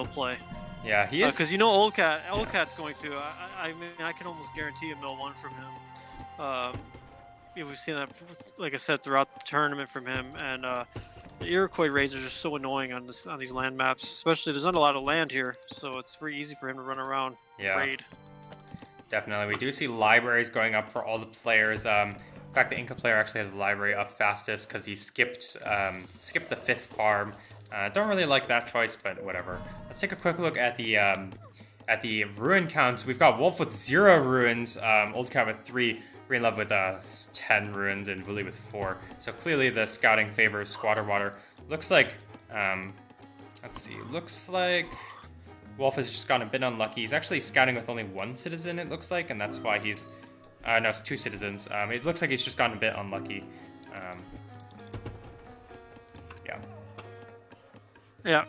Speaker 2: play.
Speaker 1: Yeah, he is.
Speaker 2: Because Old Cat's going to. I mean, I can almost guarantee a mill 1 from him. We've seen that, like I said, throughout the tournament from him. And the Iroquois raids are just so annoying on these land maps. Especially, there's not a lot of land here, so it's very easy for him to run around. Raid.
Speaker 1: Definitely, we do see libraries going up for all the players. In fact, the Inca player actually has the library up fastest because he skipped the 5th farm. Don't really like that choice, but whatever. Let's take a quick look at the ruin counts. We've got Wolf with 0 ruins, Old Cat with 3, Greenlove with 10 ruins, and Vuli with 4. So clearly the scouting favors Squatter Water. Looks like, looks like Wolf has just gotten a bit unlucky. He's actually scouting with only 1 citizen, it looks like, and that's why he's... no, it's 2 citizens. It looks like he's just gotten a bit unlucky.
Speaker 2: Yeah.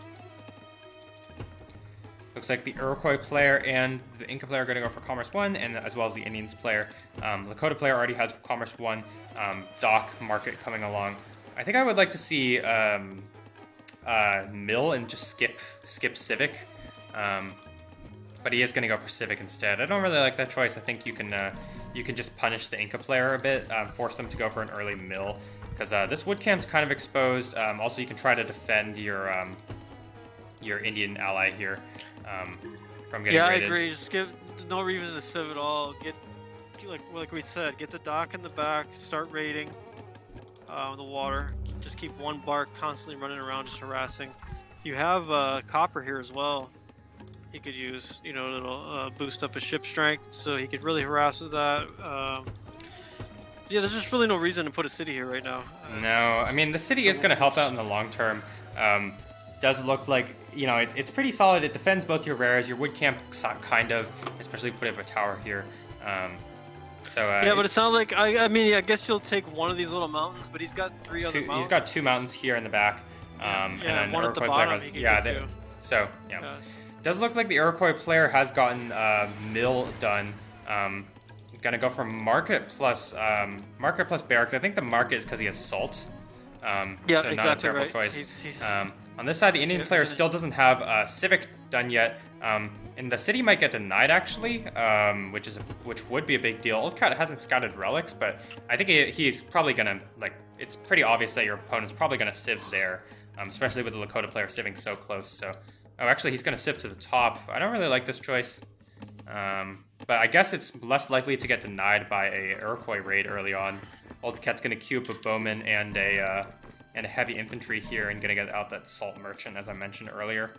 Speaker 1: Looks like the Iroquois player and the Inca player are going to go for Commerce 1, and as well as the Indians player. Lakota player already has Commerce 1. Dock Market coming along. I think I would like to see Mill and just skip Civic. But he is going to go for Civic instead. I don't really like that choice. I think you can just punish the Inca player a bit, force them to go for an early Mill, because this wood camp's kind of exposed. Also, you can try to defend your Indian ally here from getting raided.
Speaker 2: I agree. Just give no reason to civ at all. Get like we said, get the dock in the back, start raiding the water. Just keep one bark constantly running around, just harassing. You have copper here as well. He could use, it'll boost up his ship strength, so he could really harass with that. Yeah, there's just really no reason to put a city here right now.
Speaker 1: No, I mean, the city is going to help out in the long term. Does look like, it's pretty solid. It defends both your rares, your wood camp, kind of, especially if you put up a tower here.
Speaker 2: Yeah, but it sounds like, I mean, I guess you'll take one of these little mountains, but he's got three other mountains.
Speaker 1: He's got 2 mountains here in the back. And then
Speaker 2: one at the bottom.
Speaker 1: Does look like the Iroquois player has gotten Mill done. Gonna go for Market plus Barracks. I think the Market is because he has Salt. So
Speaker 2: exactly
Speaker 1: not a terrible
Speaker 2: right.
Speaker 1: choice. On this side, the Indian player still doesn't have Civic done yet. And the city might get denied actually, which would be a big deal. Old Cat hasn't scouted relics, but I think he's probably gonna it's pretty obvious that your opponent's probably gonna civ there, especially with the Lakota player civing so close. So, actually he's gonna civ to the top. I don't really like this choice, but I guess it's less likely to get denied by a Iroquois raid early on. Old Cat's gonna queue up a bowman and a heavy infantry here, and gonna get out that salt merchant as I mentioned earlier.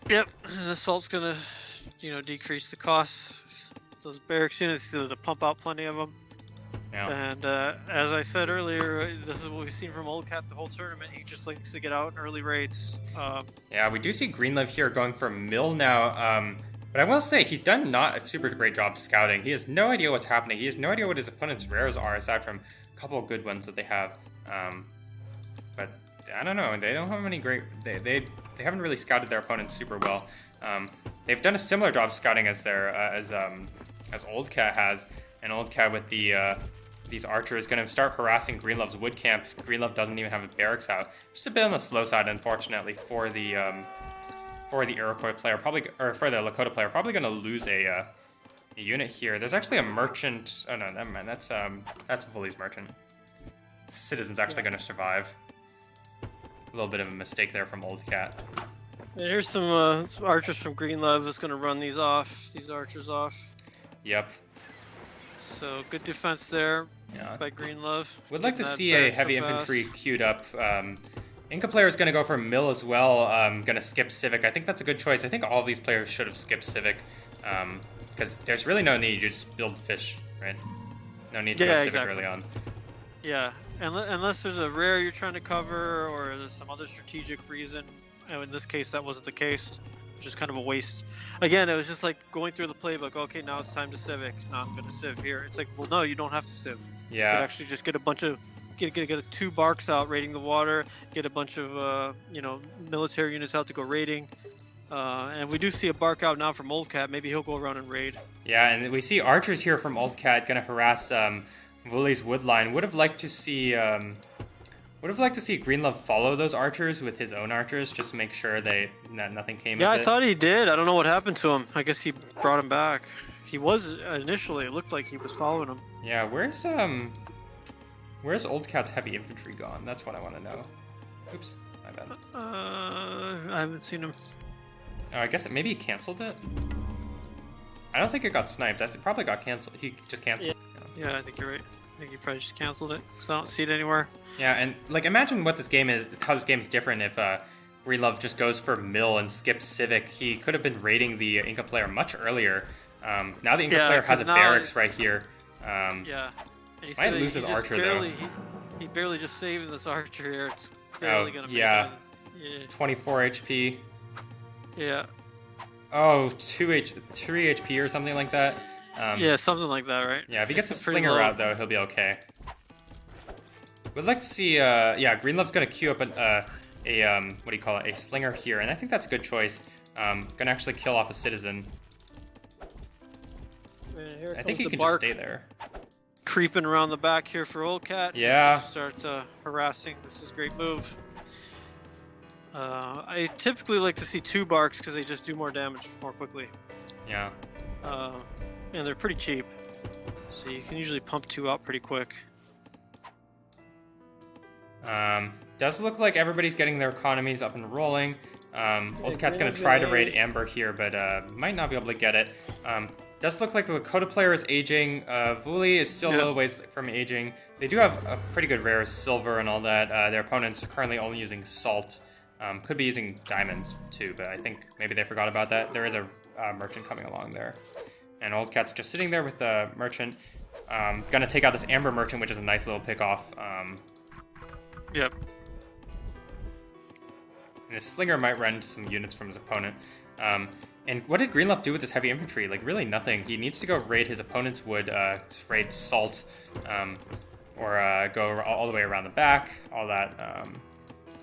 Speaker 2: Yep, the salt's gonna, decrease the costs. Those barracks units to pump out plenty of them.
Speaker 1: Yeah.
Speaker 2: And as I said earlier, this is what we've seen from Old Cat the whole tournament. He just likes to get out in early raids.
Speaker 1: Yeah, we do see Greenleaf here going for Mill now. But I will say he's done not a super great job scouting. He has no idea what's happening. He has no idea what his opponent's rares are, aside from a couple of good ones that they have. But I don't know. They don't have any great. They haven't really scouted their opponent super well. They've done a similar job scouting as Old Cat has, and Old Cat with these archers is going to start harassing Greenlove's wood camp. Greenlove doesn't even have a barracks out. Just a bit on the slow side, unfortunately, for the Iroquois player, or for the Lakota player. Probably going to lose a unit here. There's actually a merchant. Oh no, never mind. That's Vully's merchant. The citizen's actually going to survive. A little bit of a mistake there from Old Cat.
Speaker 2: And here's some archers from Greenlove who's going to run these archers off.
Speaker 1: Yep.
Speaker 2: So good defense there by Greenlove.
Speaker 1: Would like to see a heavy infantry queued up. Inca player is going to go for Mill as well. Going to skip Civic. I think that's a good choice. I think all of these players should have skipped Civic, because there's really no need. You just build fish, right? No need to go Civic early on.
Speaker 2: Yeah, unless there's a rare you're trying to cover, or there's some other strategic reason. In this case, that wasn't the case, which is kind of a waste. Again, it was just like going through the playbook. Okay, now it's time to civic. Now I'm going to civ here. It's like, well, no, you don't have to civ.
Speaker 1: Yeah.
Speaker 2: You could actually just get a bunch of get 2 barks out raiding the water. Get a bunch of military units out to go raiding. And we do see a bark out now from Old Cat. Maybe he'll go around and raid.
Speaker 1: Yeah, and we see archers here from Old Cat going to harass Vully's woodline. Would have liked to see Greenlove follow those archers with his own archers, just to make sure that nothing came of it.
Speaker 2: Yeah, I thought he did. I don't know what happened to him. I guess he brought him back. He was initially. It looked like he was following him.
Speaker 1: Yeah, where's Old Cat's heavy infantry gone? That's what I want to know. Oops, my bad.
Speaker 2: I haven't seen him.
Speaker 1: Oh, I guess maybe he canceled it. I don't think it got sniped. It probably got canceled. He just canceled.
Speaker 2: Yeah, I think you're right. I think he probably just canceled it, because I don't see it anywhere.
Speaker 1: Yeah, and imagine what this game is, how this game is different if Greenlove just goes for Mill and skips Civic. He could have been raiding the Inca player much earlier. Now the Inca player has a barracks right here.
Speaker 2: Yeah. And
Speaker 1: might lose his archer though.
Speaker 2: He barely just saved this archer here. It's barely gonna make it.
Speaker 1: Yeah. 24 HP.
Speaker 2: Yeah.
Speaker 1: Oh, 3 HP or something like that.
Speaker 2: Yeah, something like that, right?
Speaker 1: Yeah, if he gets a slinger out though, he'll be okay. We'd like to see, Greenlove's gonna queue up a slinger here, and I think that's a good choice. Gonna actually kill off a citizen.
Speaker 2: And here
Speaker 1: I think he
Speaker 2: comes the
Speaker 1: can just
Speaker 2: bark
Speaker 1: stay there.
Speaker 2: creeping around the back here for Old Cat.
Speaker 1: Yeah.
Speaker 2: He's gonna start harassing. This is a great move. I typically like to see 2 barks because they just do more damage more quickly.
Speaker 1: Yeah.
Speaker 2: And they're pretty cheap, so you can usually pump 2 out pretty quick.
Speaker 1: Does look like everybody's getting their economies up and rolling. Old Cat's gonna try to raid Amber here, but might not be able to get it. Does look like the Lakota player is aging. Vuli is still a little ways from aging. They do have a pretty good rare silver and all that. Their opponents are currently only using salt. Could be using diamonds too, but I think maybe they forgot about that. There is a merchant coming along there. And Old Cat's just sitting there with the merchant. Gonna take out this Amber merchant, which is a nice little pick-off.
Speaker 2: Yep.
Speaker 1: And his slinger might run into some units from his opponent. And what did Greenleaf do with his heavy infantry? Like, really nothing. He needs to go raid his opponent's wood, to raid salt, or go all the way around the back, all that.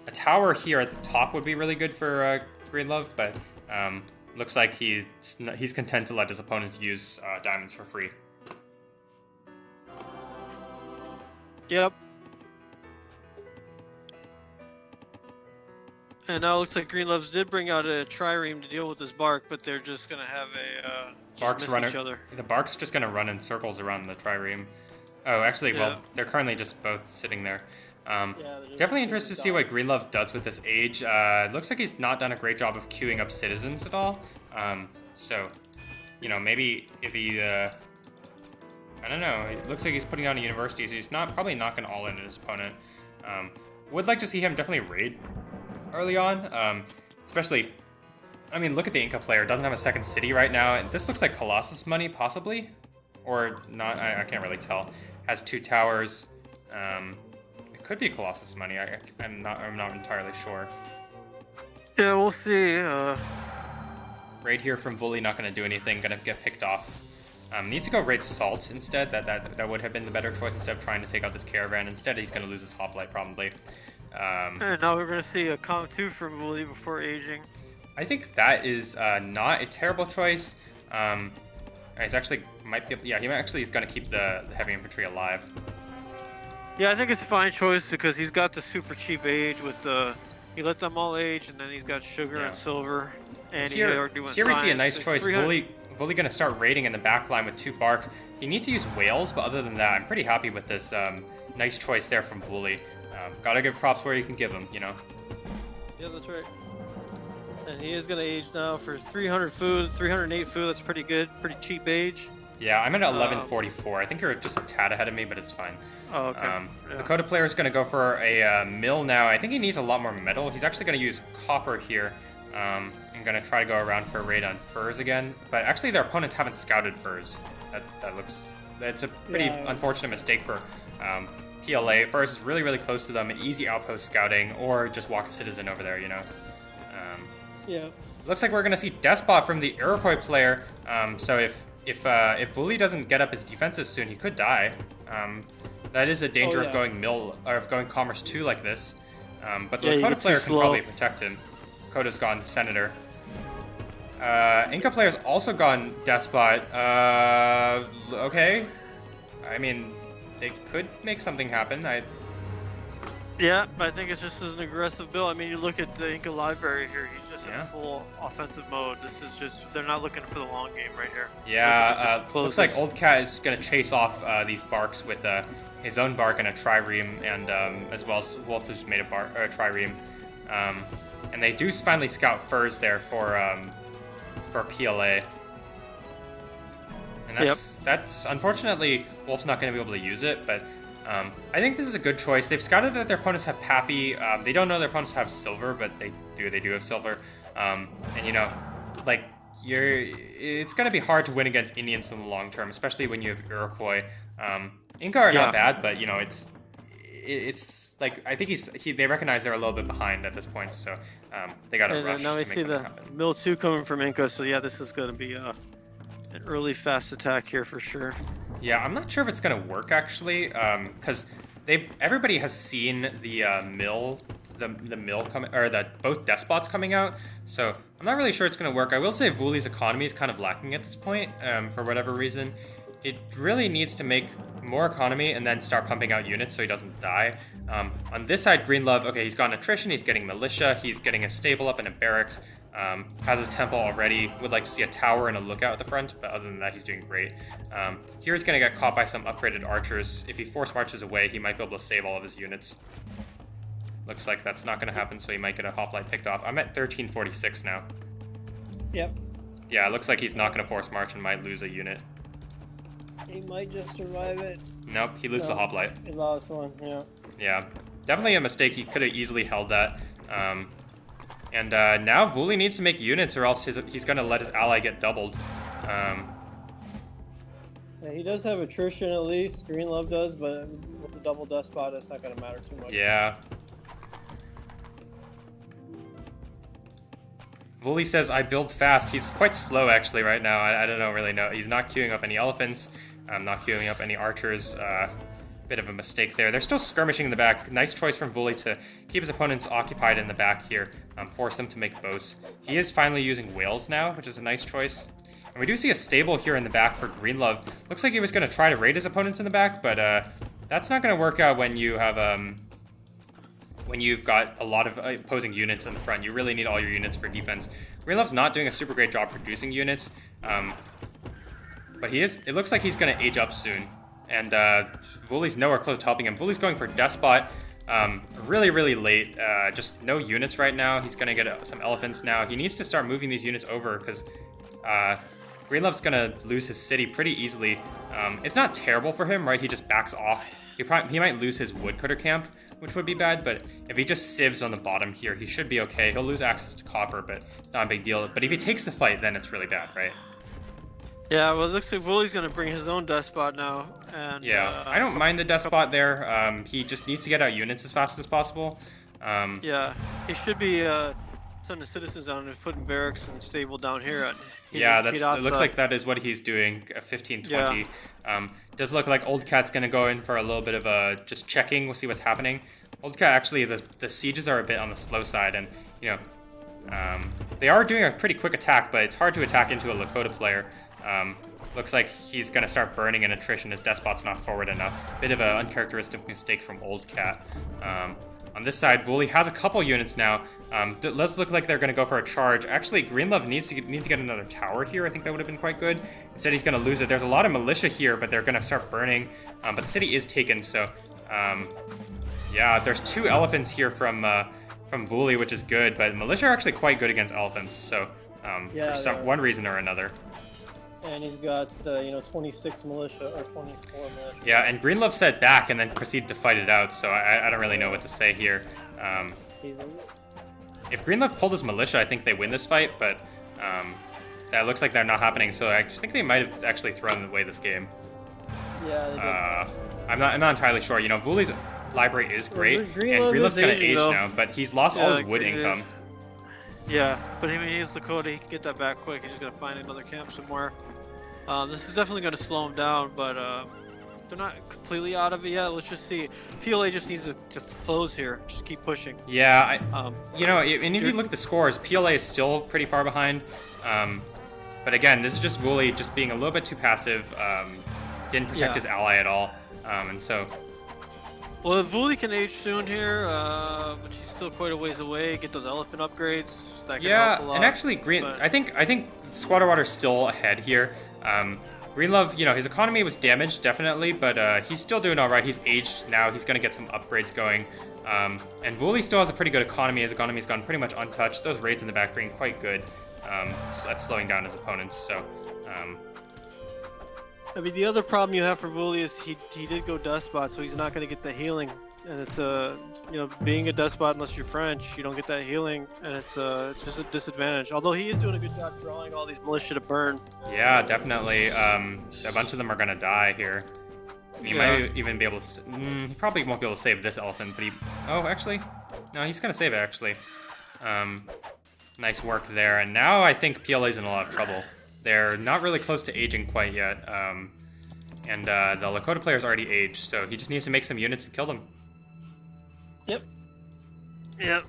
Speaker 1: A tower here at the top would be really good for Greenleaf, but looks like he's content to let his opponents use diamonds for free.
Speaker 2: Yep. And now it looks like Greenleafs did bring out a trireme to deal with this bark, but they're just gonna have a
Speaker 1: Barks
Speaker 2: miss each other.
Speaker 1: The bark's just gonna run in circles around the trireme. Oh, actually, well, they're currently just both sitting there. Definitely interested to see what Greenleaf does with this age. Looks like he's not done a great job of queuing up citizens at all. So, you know, maybe if he, I don't know. It looks like he's putting down a university, so he's probably not going to all in his opponent. Would like to see him definitely raid early on, especially. I mean, look at the Inca player. Doesn't have a second city right now. And this looks like Colossus money, possibly, or not. I can't really tell. Has 2 towers. It could be Colossus money. I'm not entirely sure.
Speaker 2: Yeah, we'll see.
Speaker 1: Raid here from Vuli, not going to do anything. Going to get picked off. Needs to go raid Salt instead. That would have been the better choice instead of trying to take out this caravan. Instead, he's going to lose his hoplite probably.
Speaker 2: And now we're going to see a Com 2 from Vuli before aging.
Speaker 1: I think that is not a terrible choice. He's actually might be. Yeah, he's going to keep the heavy infantry alive.
Speaker 2: Yeah, I think it's a fine choice because he's got the super cheap age with he let them all age, and then he's got sugar and silver, and
Speaker 1: here we see a nice choice. Vuli gonna start raiding in the back line with 2 barks. He needs to use whales, but other than that, I'm pretty happy with this nice choice there from Vuli. Gotta give props where you can give them, you know.
Speaker 2: Yeah, that's right. And he is gonna age now for 300 food, 308 food. That's pretty good, pretty cheap age.
Speaker 1: Yeah, I'm at 1144. I think you're just a tad ahead of me, but it's fine.
Speaker 2: Oh, okay.
Speaker 1: The Dakota player is going to go for a mill now. I think he needs a lot more metal. He's actually going to use copper here. I'm going to try to go around for a raid on furs again. But actually, their opponents haven't scouted furs. That's a pretty unfortunate mistake for PLA. Furs is really, really close to them. Easy outpost scouting, or just walk a citizen over there, you know. Looks like we're going to see Despot from the Iroquois player. So if Vuli doesn't get up his defenses soon, he could die. That is a danger of going Commerce 2 like this. But the Lakota player can probably protect him. Lakota's gone Senator. Inca player's also gone Despot. Okay. I mean, they could make something happen.
Speaker 2: Yeah, I think it's just an aggressive build. I mean, you look at the Inca library here. He's just in full offensive mode. This is just, they're not looking for the long game right here.
Speaker 1: Yeah, looks like Old Cat is going to chase off these barks with his own bark and a trireme, and as well as Wolf who's made a trireme. And they do finally scout furs there for PLA. And that's unfortunately, Wolf's not going to be able to use it, but I think this is a good choice. They've scouted that their opponents have Pappy. They don't know their opponents have silver, but they do have silver. And you know, like it's gonna be hard to win against Indians in the long term, especially when you have Iroquois. Inca are not bad, but you know, it's like I think they recognize they're a little bit behind at this point, so they gotta rush to make something happen. Now we see the
Speaker 2: Mill 2 coming from Inca, so yeah, this is gonna be an early fast attack here for sure.
Speaker 1: Yeah, I'm not sure if it's gonna work actually, because everybody has seen the mill the mill coming, or that both despots coming out. So I'm not really sure it's going to work. I will say Vuli's economy is kind of lacking at this point, for whatever reason. It really needs to make more economy and then start pumping out units so he doesn't die. On this side, Greenlove, okay, he's got an attrition, he's getting militia, he's getting a stable up and a barracks, has a temple already, would like to see a tower and a lookout at the front, but other than that, he's doing great. Here he's going to get caught by some upgraded archers. If he force marches away, he might be able to save all of his units. Looks like that's not going to happen, so he might get a hoplite picked off. I'm at 1346 now.
Speaker 2: Yep.
Speaker 1: Yeah, it looks like he's not going to force march and might lose a unit.
Speaker 2: He might just survive it.
Speaker 1: Nope, he loses the hoplite.
Speaker 2: He lost one, yeah.
Speaker 1: Yeah, definitely a mistake. He could have easily held that. And now Vuli needs to make units or else he's going to let his ally get doubled.
Speaker 2: Yeah, he does have attrition at least. Greenlove does, but with the double despot, it's not going to matter too much.
Speaker 1: Yeah. Vuli says, I build fast. He's quite slow, actually, right now. I don't really know. He's not queuing up any elephants. Not queuing up any archers. Bit of a mistake there. They're still skirmishing in the back. Nice choice from Vuli to keep his opponents occupied in the back here. Force them to make bows. He is finally using whales now, which is a nice choice. And we do see a stable here in the back for Greenlove. Looks like he was going to try to raid his opponents in the back, but that's not going to work out when you have... when you've got a lot of opposing units in the front. You really need all your units for defense. Greenlove's not doing a super great job producing units, but he is. It looks like he's going to age up soon, and Vuli's nowhere close to helping him. Vuli's going for Despot really, really late. Just no units right now. He's going to get some elephants now. He needs to start moving these units over because Greenlove's going to lose his city pretty easily. It's not terrible for him, right? He just backs off. He might lose his woodcutter camp, which would be bad, but if he just sieves on the bottom here, he should be okay. He'll lose access to copper, but not a big deal. But if he takes the fight, then it's really bad, right?
Speaker 2: Yeah, well, it looks like Vuli's going to bring his own despot now. And,
Speaker 1: yeah, I don't mind the despot there. He just needs to get out units as fast as possible.
Speaker 2: Yeah, he should be sending citizens out and putting barracks and stable down here.
Speaker 1: Yeah, it looks like that is what he's doing, 1520. Yeah. Does look like Old Cat's going to go in for a little bit of just checking. We'll see what's happening. Old Cat, actually, the sieges are a bit on the slow side, and, you know, they are doing a pretty quick attack, but it's hard to attack into a Lakota player. Looks like he's going to start burning an attrition. His despot's not forward enough. Bit of an uncharacteristic mistake from Old Cat. On this side, Vuli has a couple units now. Does look like they're going to go for a charge. Actually, Greenlove needs to get another tower here. I think that would have been quite good. Instead, he's going to lose it. There's a lot of militia here, but they're going to start burning. But the city is taken, so... yeah, there's 2 elephants here from Vuli, which is good. But militia are actually quite good against elephants, so for one reason or another.
Speaker 2: And he's got, 26 militia, or 24 militia.
Speaker 1: Yeah, and Greenlove said back and then proceeded to fight it out, so I don't really know what to say here. If Greenlove pulled his militia, I think they win this fight, but that looks like they're not happening, so I just think they might have actually thrown away this game.
Speaker 2: Yeah, they did.
Speaker 1: I'm not entirely sure. You know, Vuli's library is great, and Greenlove's going to age now, but he's lost all his wood income.
Speaker 2: Yeah, but I mean, he's Lakota, he can get that back quick. He's just going to find another camp somewhere. This is definitely going to slow him down, but they're not completely out of it yet. Let's just see. PLA just needs to close here. Just keep pushing.
Speaker 1: Yeah, and if you look at the scores, PLA is still pretty far behind. But again, this is just Vuli just being a little bit too passive. Didn't protect his ally at all, and so...
Speaker 2: Well, Vuli can age soon here, but she's still quite a ways away. Get those elephant upgrades. That can help a lot,
Speaker 1: and actually, I think Squatter Water's still ahead here. Greenlove, you know, his economy was damaged definitely, but he's still doing all right. He's aged now. He's gonna get some upgrades going. And Vuli still has a pretty good economy. His economy's gone pretty much untouched. Those raids in the back being quite good. So that's slowing down his opponents. So.
Speaker 2: I mean, the other problem you have for Vuli is he did go despot, so he's not going to get the healing, and it's being a despot unless you're French, you don't get that healing, and it's just a disadvantage. Although he is doing a good job drawing all these militia to burn.
Speaker 1: Yeah, definitely. A bunch of them are going to die here. He might even be able to. He probably won't be able to save this elephant, but actually, no, he's going to save it actually. Nice work there, and now I think PLA's in a lot of trouble. They're not really close to aging quite yet, and the Lakota player's already aged, so he just needs to make some units and kill them.
Speaker 2: Yep. Yep.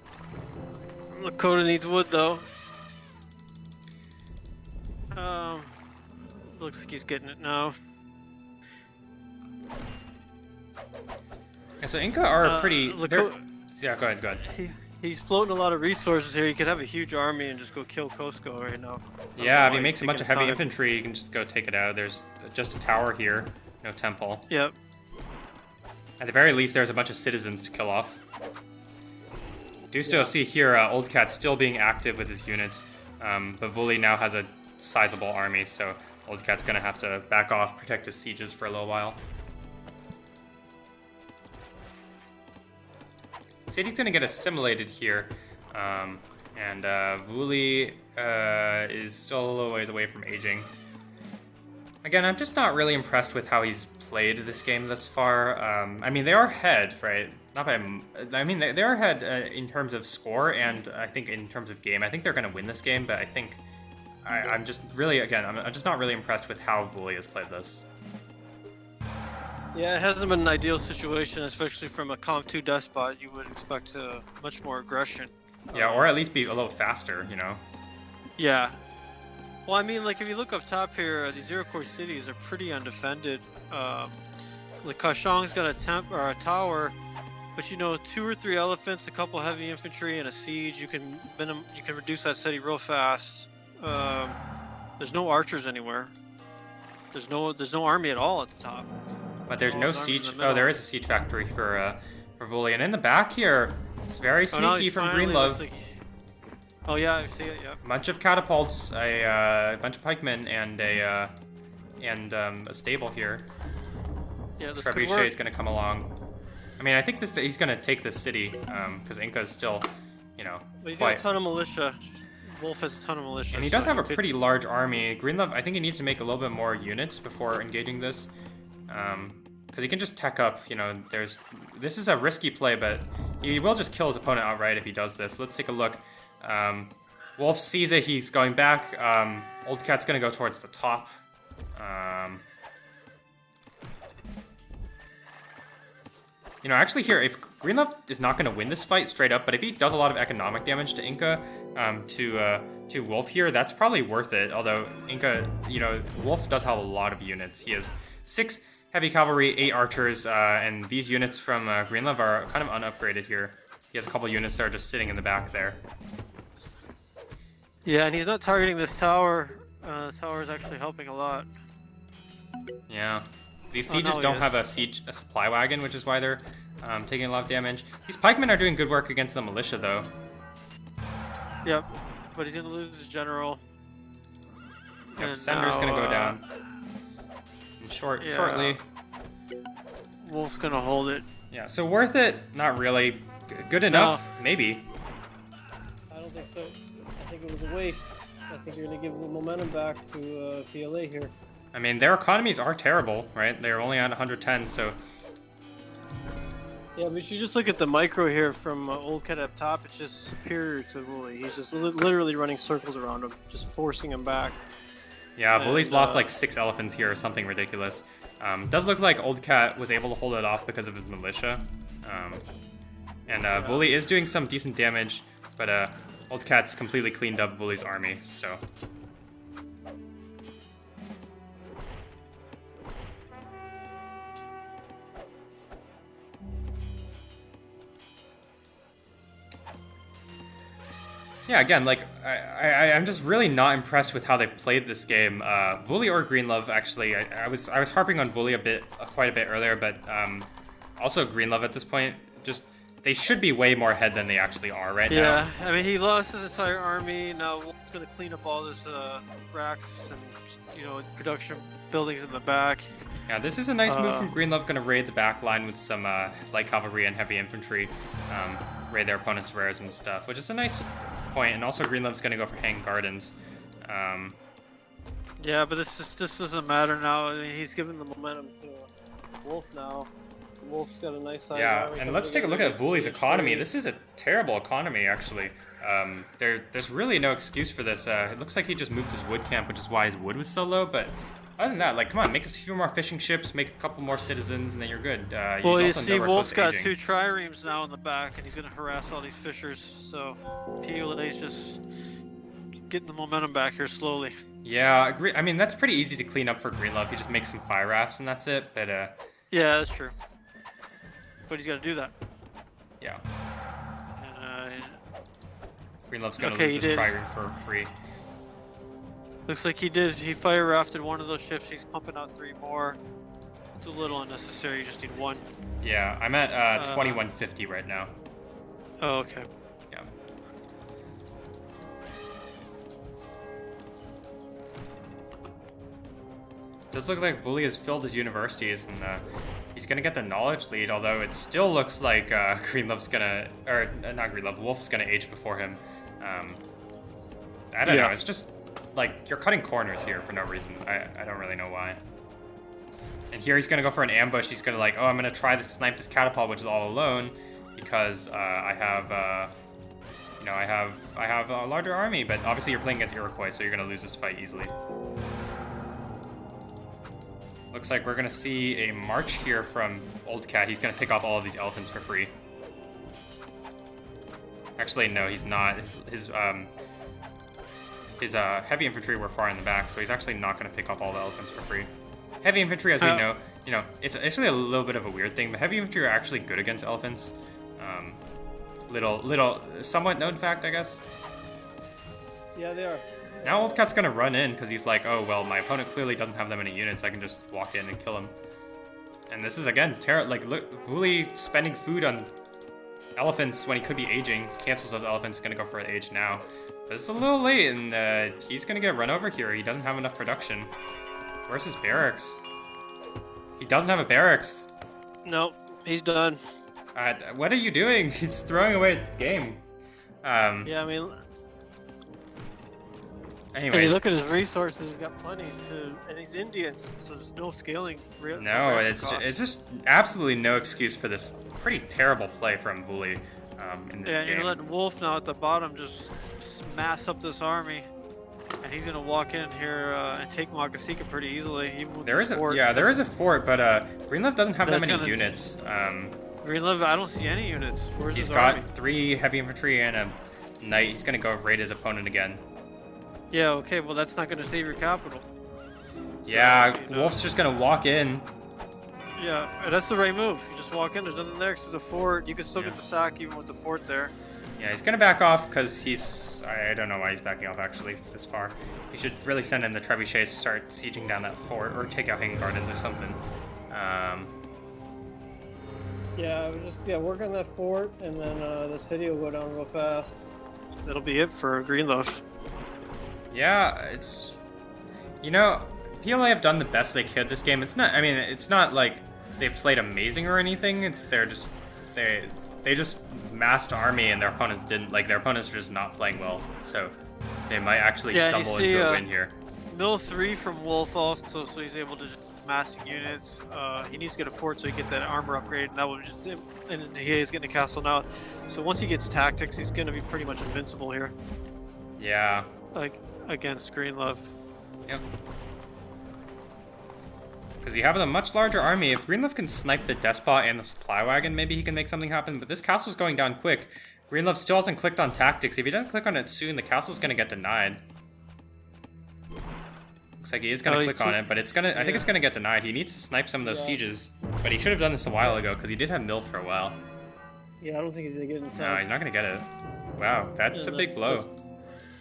Speaker 2: Lakota needs wood though. Looks like he's getting it now.
Speaker 1: Yeah, so Inca are pretty. Yeah, go ahead.
Speaker 2: He's floating a lot of resources here. He could have a huge army and just go kill Cusco right now.
Speaker 1: Yeah, if he makes a bunch of heavy infantry, you can just go take it out. There's just a tower here, no temple.
Speaker 2: Yep.
Speaker 1: At the very least, there's a bunch of citizens to kill off. Do still see here Old Cat still being active with his units, but Vuli now has a sizable army, so Old Cat's gonna have to back off, protect his sieges for a little while. City's gonna get assimilated here, and Vuli is still a little ways away from aging. Again, I'm just not really impressed with how he's played this game thus far. I mean, they are ahead, right? Not by. I mean, they are ahead in terms of score, and I think in terms of game, I think they're going to win this game. But I think I'm just really, again, I'm just not really impressed with how Vuli has played this.
Speaker 2: Yeah, it hasn't been an ideal situation, especially from a Comp 2 despot. You would expect much more aggression.
Speaker 1: Yeah, or at least be a little faster, you know?
Speaker 2: Yeah. Well, I mean, like, if you look up top here, these zero-core cities are pretty undefended. Like, Kashong's got a tower, but, you know, 2 or 3 elephants, a couple heavy infantry, and a siege, you can reduce that city real fast. There's no archers anywhere. There's no army at all at the top.
Speaker 1: But there's no siege. Oh, there is a siege factory for Vuli, and in the back here, it's very sneaky from Greenlove.
Speaker 2: Like... Oh yeah, I see it. Yeah.
Speaker 1: Bunch of catapults, a bunch of pikemen, and a stable here.
Speaker 2: Yeah, this
Speaker 1: Trebuchet is gonna come along. I mean, I think he's gonna take this city because Inca's still, you know.
Speaker 2: But he's got a ton of militia. Wolf has a ton of militia.
Speaker 1: And he does have a pretty large army. Greenlove, I think he needs to make a little bit more units before engaging this. Because he can just tech up, you know, this is a risky play, but he will just kill his opponent outright if he does this. Let's take a look. Wolf sees it, he's going back. Old Cat's gonna go towards the top. You know, actually here, if Greenlove is not gonna win this fight straight up, but if he does a lot of economic damage to Inca, to Wolf here, that's probably worth it. Although Inca, you know, Wolf does have a lot of units. He has 6 heavy cavalry, 8 archers, and these units from Greenlove are kind of unupgraded here. He has a couple units that are just sitting in the back there.
Speaker 2: Yeah, and he's not targeting this tower. The tower is actually helping a lot.
Speaker 1: Yeah. These sieges don't have a supply wagon, which is why they're taking a lot of damage. These pikemen are doing good work against the militia, though.
Speaker 2: Yep, but he's gonna lose his general.
Speaker 1: Yep, Sender's gonna go down. Shortly.
Speaker 2: Wolf's gonna hold it.
Speaker 1: Yeah, so worth it? Not really. Good enough? No. Maybe.
Speaker 2: I don't think so. I think it was a waste. I think you're gonna give the momentum back to PLA here.
Speaker 1: I mean, their economies are terrible, right? They're only on 110, so...
Speaker 2: Yeah, but if you just look at the micro here from Old Cat up top, it's just superior to Vuli. He's just literally running circles around him, just forcing him back.
Speaker 1: Yeah, Vuli's lost like 6 elephants here or something ridiculous. Does look like Old Cat was able to hold it off because of his militia. Vuli is doing some decent damage, but Old Cat's completely cleaned up Vuli's army, so... Yeah, again, like, I'm just really not impressed with how they've played this game. Vuli or Greenlove, actually, I was harping on Vuli quite a bit earlier, but also Greenlove at this point, just, they should be way more ahead than they actually are right now.
Speaker 2: Yeah, I mean, he lost his entire army, now Wolf's gonna clean up all his racks and, you know, production buildings in the back.
Speaker 1: Yeah, this is a nice move from Greenlove, gonna raid the back line with some light cavalry and heavy infantry, raid their opponent's rares and stuff, which is a nice point, and also Greenlove's gonna go for Hanged Gardens.
Speaker 2: Yeah, but this doesn't matter now. I mean, he's giving the momentum to Wolf now. Wolf's got a nice size.
Speaker 1: Yeah, and let's take a look at Vuli's economy. This is a terrible economy, actually. There's really no excuse for this. It looks like he just moved his wood camp, which is why his wood was so low, but Other than that, like, come on, make a few more fishing ships, make a couple more citizens, and then you're good.
Speaker 2: Well,
Speaker 1: He's
Speaker 2: you
Speaker 1: also
Speaker 2: see,
Speaker 1: nowhere close
Speaker 2: Wolf's
Speaker 1: to
Speaker 2: got
Speaker 1: aging.
Speaker 2: 2 triremes now in the back, and he's gonna harass all these fishers. So PLA's just getting the momentum back here slowly.
Speaker 1: Yeah, I mean, that's pretty easy to clean up for Greenlove. He just makes some fire rafts and that's it. But
Speaker 2: Yeah, that's true. But he's got to do that.
Speaker 1: yeah,
Speaker 2: And,
Speaker 1: Greenlove's gonna
Speaker 2: okay,
Speaker 1: lose
Speaker 2: he
Speaker 1: his
Speaker 2: did.
Speaker 1: trireme for free.
Speaker 2: looks like he did. He fire rafted one of those ships. He's pumping out 3 more. It's a little unnecessary. You just need 1.
Speaker 1: Yeah, I'm at 2150 right now.
Speaker 2: Oh, okay.
Speaker 1: Yeah. Does look like Vuli has filled his universities and he's gonna get the knowledge lead, although it still looks like Greenlove's gonna, or not Greenlove, Wolf's gonna age before him. I don't know, it's just like you're cutting corners here for no reason. I don't really know why. And here he's gonna go for an ambush. He's gonna like, oh, I'm gonna try to snipe this catapult, which is all alone, because I have, you know, I have a larger army. But obviously you're playing against Iroquois, so you're gonna lose this fight easily. Looks like we're gonna see a march here from Old Cat. He's gonna pick off all of these elephants for free. Actually, no, he's not. His heavy infantry were far in the back, so he's actually not gonna pick off all the elephants for free. Heavy infantry, as we know, you know, it's actually a little bit of a weird thing, but heavy infantry are actually good against elephants. Somewhat known fact, I guess.
Speaker 2: Yeah, they are.
Speaker 1: Now Old Cat's gonna run in because he's like, oh, well, my opponent clearly doesn't have that many units. I can just walk in and kill him. And this is, again, like, look, Vuli spending food on elephants when he could be aging. Cancels those elephants, gonna go for an age now. But it's a little late, and he's gonna get run over here. He doesn't have enough production. Where's his barracks? He doesn't have a barracks.
Speaker 2: Nope, he's done.
Speaker 1: What are you doing? He's throwing away a game.
Speaker 2: Yeah, I mean,
Speaker 1: anyways.
Speaker 2: and you look at his resources, he's got plenty and he's Indian, so there's no scaling.
Speaker 1: No, it's just absolutely no excuse for this pretty terrible play from Vuli in this game.
Speaker 2: Yeah, you're letting Wolf now at the bottom just mass up this army. And he's gonna walk in here and take Magasika pretty easily. Even with
Speaker 1: There is a fort, but Greenlove doesn't have that many units.
Speaker 2: Greenlove, I don't see any units. Where's
Speaker 1: He's
Speaker 2: his
Speaker 1: got
Speaker 2: army?
Speaker 1: 3 heavy infantry and a knight. He's gonna go raid his opponent again.
Speaker 2: Yeah, okay, well that's not gonna save your capital. So,
Speaker 1: Yeah,
Speaker 2: you know,
Speaker 1: Wolf's just gonna walk in.
Speaker 2: Yeah, that's the right move. You just walk in, there's nothing there except the fort. You can still
Speaker 1: Yeah.
Speaker 2: get the sack even with the fort there.
Speaker 1: Yeah, he's gonna back off because I don't know why he's backing off actually this far. He should really send in the trebuchets to start sieging down that fort or take out Hanging Gardens or something.
Speaker 2: Yeah, work on that fort, and then the city will go down real fast. That'll be it for Greenlove.
Speaker 1: Yeah, it's, you know, PLA have done the best they could this game. It's not like they've played amazing or anything. They just massed army and their opponents didn't. Like, their opponents are just not playing well, so they might actually stumble into a win here.
Speaker 2: Mill 3 from Wolf also, so he's able to just massing units. He needs to get a fort so he can get that armor upgrade, and that would just, and he is getting a castle now. So once he gets tactics, he's going to be pretty much invincible here.
Speaker 1: Yeah.
Speaker 2: Like against Greenlove.
Speaker 1: Yep. Because you have a much larger army. If Greenlove can snipe the Despot and the supply wagon, maybe he can make something happen. But this castle's going down quick. Greenlove still hasn't clicked on tactics. If he doesn't click on it soon, the castle's going to get denied. Looks like he is going to click on it, but it's going to. I think it's going to get denied. He needs to snipe some of those sieges, but he should have done this a while ago because he did have Mill for a while.
Speaker 2: Yeah, I don't think he's going to get it in time.
Speaker 1: No, he's not going to get it. Wow, that's a big blow.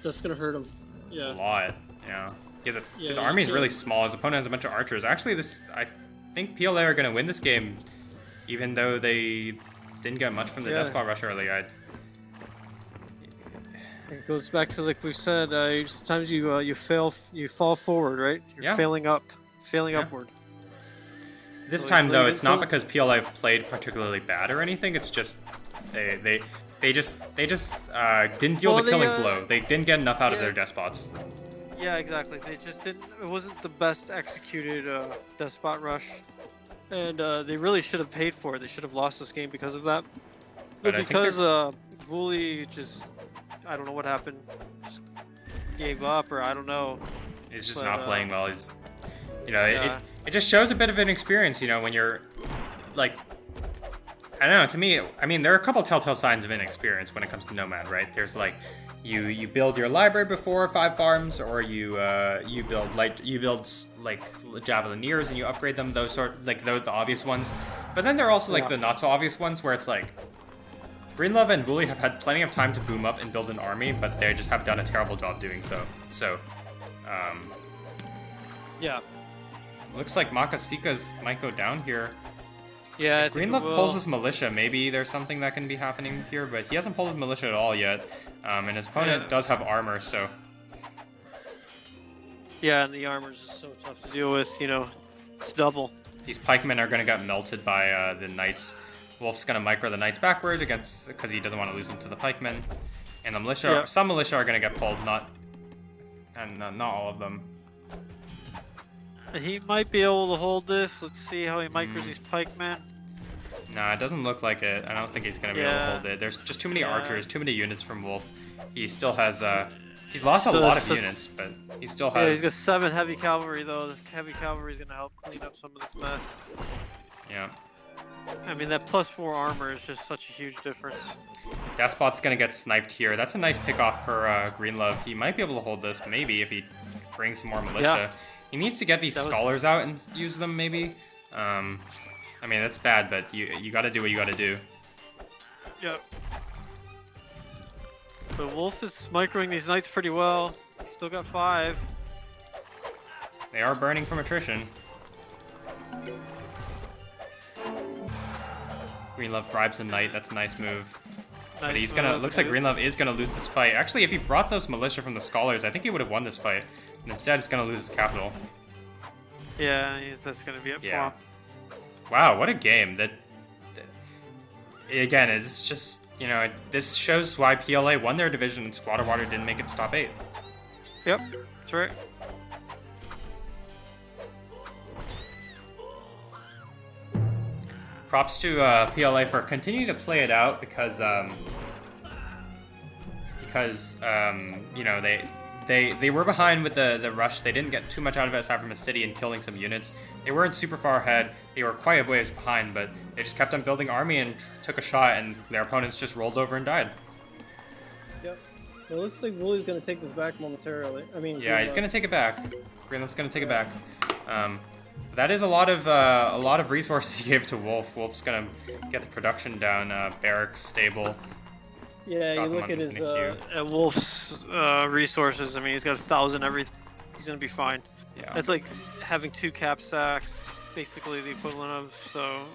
Speaker 2: That's going to hurt him.
Speaker 1: A
Speaker 2: Yeah.
Speaker 1: lot. Yeah. His army is really small. His opponent has a bunch of archers. Actually, I think PLA are going to win this game, even though they didn't get much from the Despot rush early.
Speaker 2: It goes back to, like we've said, sometimes you fall forward, right? You're failing upward.
Speaker 1: This time though, it's not because PLA played particularly bad or anything. It's just they just didn't deal the killing blow. They didn't get enough out of their despots.
Speaker 2: Yeah, exactly. They just didn't. It wasn't the best executed despot rush, and they really should have paid for it. They should have lost this game because of that. But because Vuli just, I don't know what happened, just gave up, or I don't know.
Speaker 1: He's just not playing well. You know,
Speaker 2: Yeah.
Speaker 1: it just shows a bit of inexperience, you know, when you're, like, I don't know, to me, I mean, there are a couple telltale signs of inexperience when it comes to Nomad, right? There's, like, you build your library before 5 farms, or you build, like, Javelineers and you upgrade them, those the obvious ones. But then there are also, like, the not-so-obvious ones where it's, like, Greenlove and Wooly have had plenty of time to boom up and build an army, but they just have done a terrible job doing so. So,
Speaker 2: Yeah.
Speaker 1: looks like Makasika's might go down here.
Speaker 2: Yeah, I
Speaker 1: If
Speaker 2: think it
Speaker 1: Greenlove
Speaker 2: will.
Speaker 1: pulls his militia, maybe there's something that can be happening here, but he hasn't pulled his militia at all yet. And his opponent does have armor, so...
Speaker 2: Yeah, and the armor's just so tough to deal with, you know, it's double.
Speaker 1: These pikemen are going to get melted by the knights. Wolf's going to micro the knights backwards because he doesn't want to lose them to the pikemen. And the militia, some militia are going to get pulled, not all of them.
Speaker 2: He might be able to hold this. Let's see how he micros these pikemen.
Speaker 1: Nah, it doesn't look like it. I don't think he's going to be able to hold it. There's just too many archers, too many units from Wolf. He still has, he's lost a lot of units, but he still has...
Speaker 2: Yeah, he's got 7 heavy cavalry, though. The heavy cavalry is going to help clean up some of this mess.
Speaker 1: Yeah.
Speaker 2: I mean, that +4 armor is just such a huge difference.
Speaker 1: Gaspot's going to get sniped here. That's a nice pickoff for Greenlove. He might be able to hold this, maybe, if he brings some more militia.
Speaker 2: Yeah.
Speaker 1: He needs to get these scholars out and use them, maybe. I mean, that's bad, but you got to do what you got to do.
Speaker 2: Yep. But Wolf is microing these knights pretty well. He's still got 5.
Speaker 1: They are burning from attrition. Greenlove bribes a knight. That's a nice move. But he's gonna. Looks like Greenlove is gonna lose this fight. Actually, if he brought those militia from the scholars, I think he would have won this fight. And instead, he's gonna lose his capital.
Speaker 2: Yeah, that's gonna be up for him.
Speaker 1: Wow, what a game! That again, it's just, you know, this shows why PLA won their division and Squatter Water didn't make it to top 8.
Speaker 2: Yep, that's right.
Speaker 1: Props to PLA for continuing to play it out because you know, they were behind with the rush. They didn't get too much out of it aside from a city and killing some units. They weren't super far ahead. They were quite a ways behind, but they just kept on building army and took a shot, and their opponents just rolled over and died.
Speaker 3: Yep. Well, it looks like Wooly's going to take this back momentarily. I mean,
Speaker 1: yeah, he's going to take it back. Greenlove's going to take it back. That is a lot of resources he gave to Wolf. Wolf's going to get the production down. Barracks, stable.
Speaker 3: Yeah, you look at his
Speaker 2: Wolf's resources. I mean, he's got 1,000 everything. He's gonna be fine.
Speaker 1: Yeah.
Speaker 2: That's like having 2 cap sacks, basically the equivalent of. So.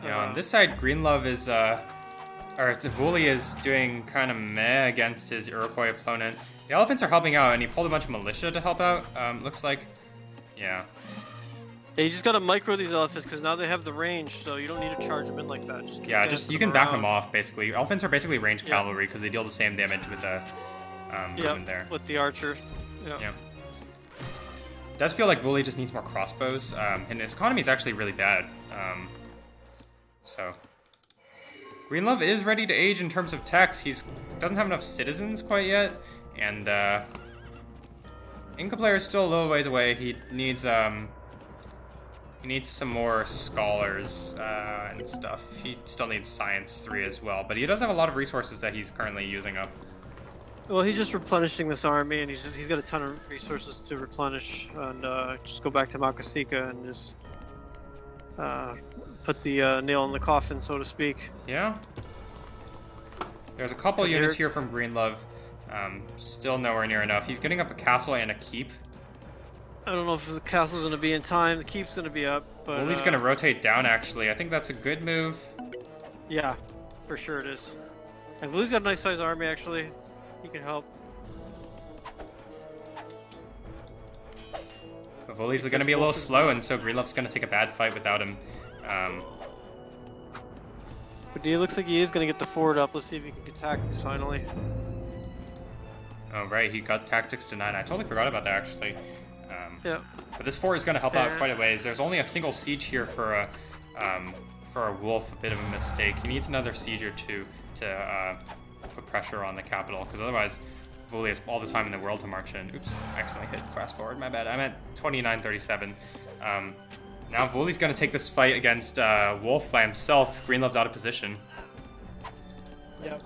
Speaker 1: Yeah. On this side, Greenlove is Wooly is doing kind of meh against his Iroquois opponent. The elephants are helping out, and he pulled a bunch of militia to help out. Looks like. Yeah.
Speaker 2: Yeah, you just gotta micro these elephants because now they have the range, so you don't need to charge them in like that.
Speaker 1: Just you can back them off basically. Elephants are basically ranged cavalry because they deal the same damage with the movement there.
Speaker 2: With the archer.
Speaker 1: Yeah. It does feel like Wooly just needs more crossbows, and his economy is actually really bad. So Greenlove is ready to age in terms of techs. He doesn't have enough citizens quite yet, and Inca player is still a little ways away. He needs some more scholars and stuff. He still needs Science 3 as well, but he does have a lot of resources that he's currently using up.
Speaker 2: Well, he's just replenishing this army, and he's got a ton of resources to replenish, and just go back to Makasika and just put the nail in the coffin, so to speak.
Speaker 1: Yeah. There's a couple units here from Greenlove. Still nowhere near enough. He's getting up a castle and a keep.
Speaker 2: I don't know if the castle's going to be in time. The keep's going to be up, but...
Speaker 1: Wooly's going to rotate down, actually. I think that's a good move.
Speaker 2: Yeah, for sure it is. And Wooly's got a nice sized army, actually. He can help.
Speaker 1: But Wooly's going to be a little slow, and so Greenlove's going to take a bad fight without him.
Speaker 2: But it looks like he is going to get the forward up. Let's see if he can get tactics finally.
Speaker 1: Oh, right. He got tactics denied. I totally forgot about that, actually.
Speaker 2: Yeah.
Speaker 1: But this fort is going to help out quite a ways. There's only a single siege here for a Wolf, a bit of a mistake. He needs another siege or two to put pressure on the capital, because otherwise Vuli has all the time in the world to march in. Oops, I accidentally hit fast forward, my bad. I'm at 29:37. Now Vuli's gonna take this fight against Wolf by himself. Greenlove's out of position.
Speaker 3: Yep.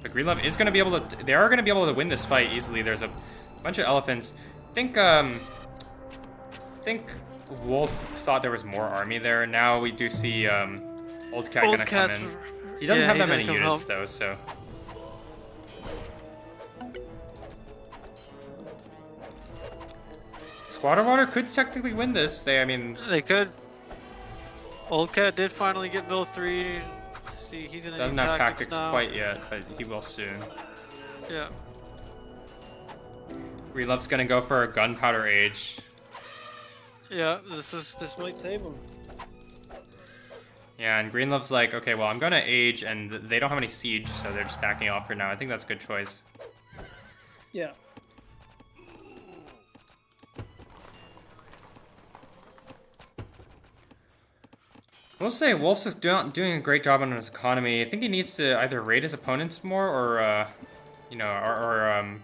Speaker 1: But Greenlove is gonna be able to, they are gonna be able to win this fight easily. There's a bunch of elephants. I think Wolf thought there was more army there. Now we do see Old Cat gonna come in. He doesn't have that many units though, so. Squatter Water could technically win this.
Speaker 2: They could. Old Cat did finally get Mill 3. See, he's gonna
Speaker 1: doesn't
Speaker 2: need
Speaker 1: have
Speaker 2: tactics
Speaker 1: tactics
Speaker 2: now.
Speaker 1: quite yet, but he will soon.
Speaker 2: Yeah.
Speaker 1: Relove's gonna go for a gunpowder age.
Speaker 2: Yeah, this
Speaker 3: Might save him.
Speaker 1: Yeah, and Greenlove's like, okay, well, I'm gonna age, and they don't have any siege, so they're just backing off for now. I think that's a good choice.
Speaker 3: Yeah.
Speaker 1: We'll say Wolf's just doing a great job on his economy. I think he needs to either raid his opponents more, or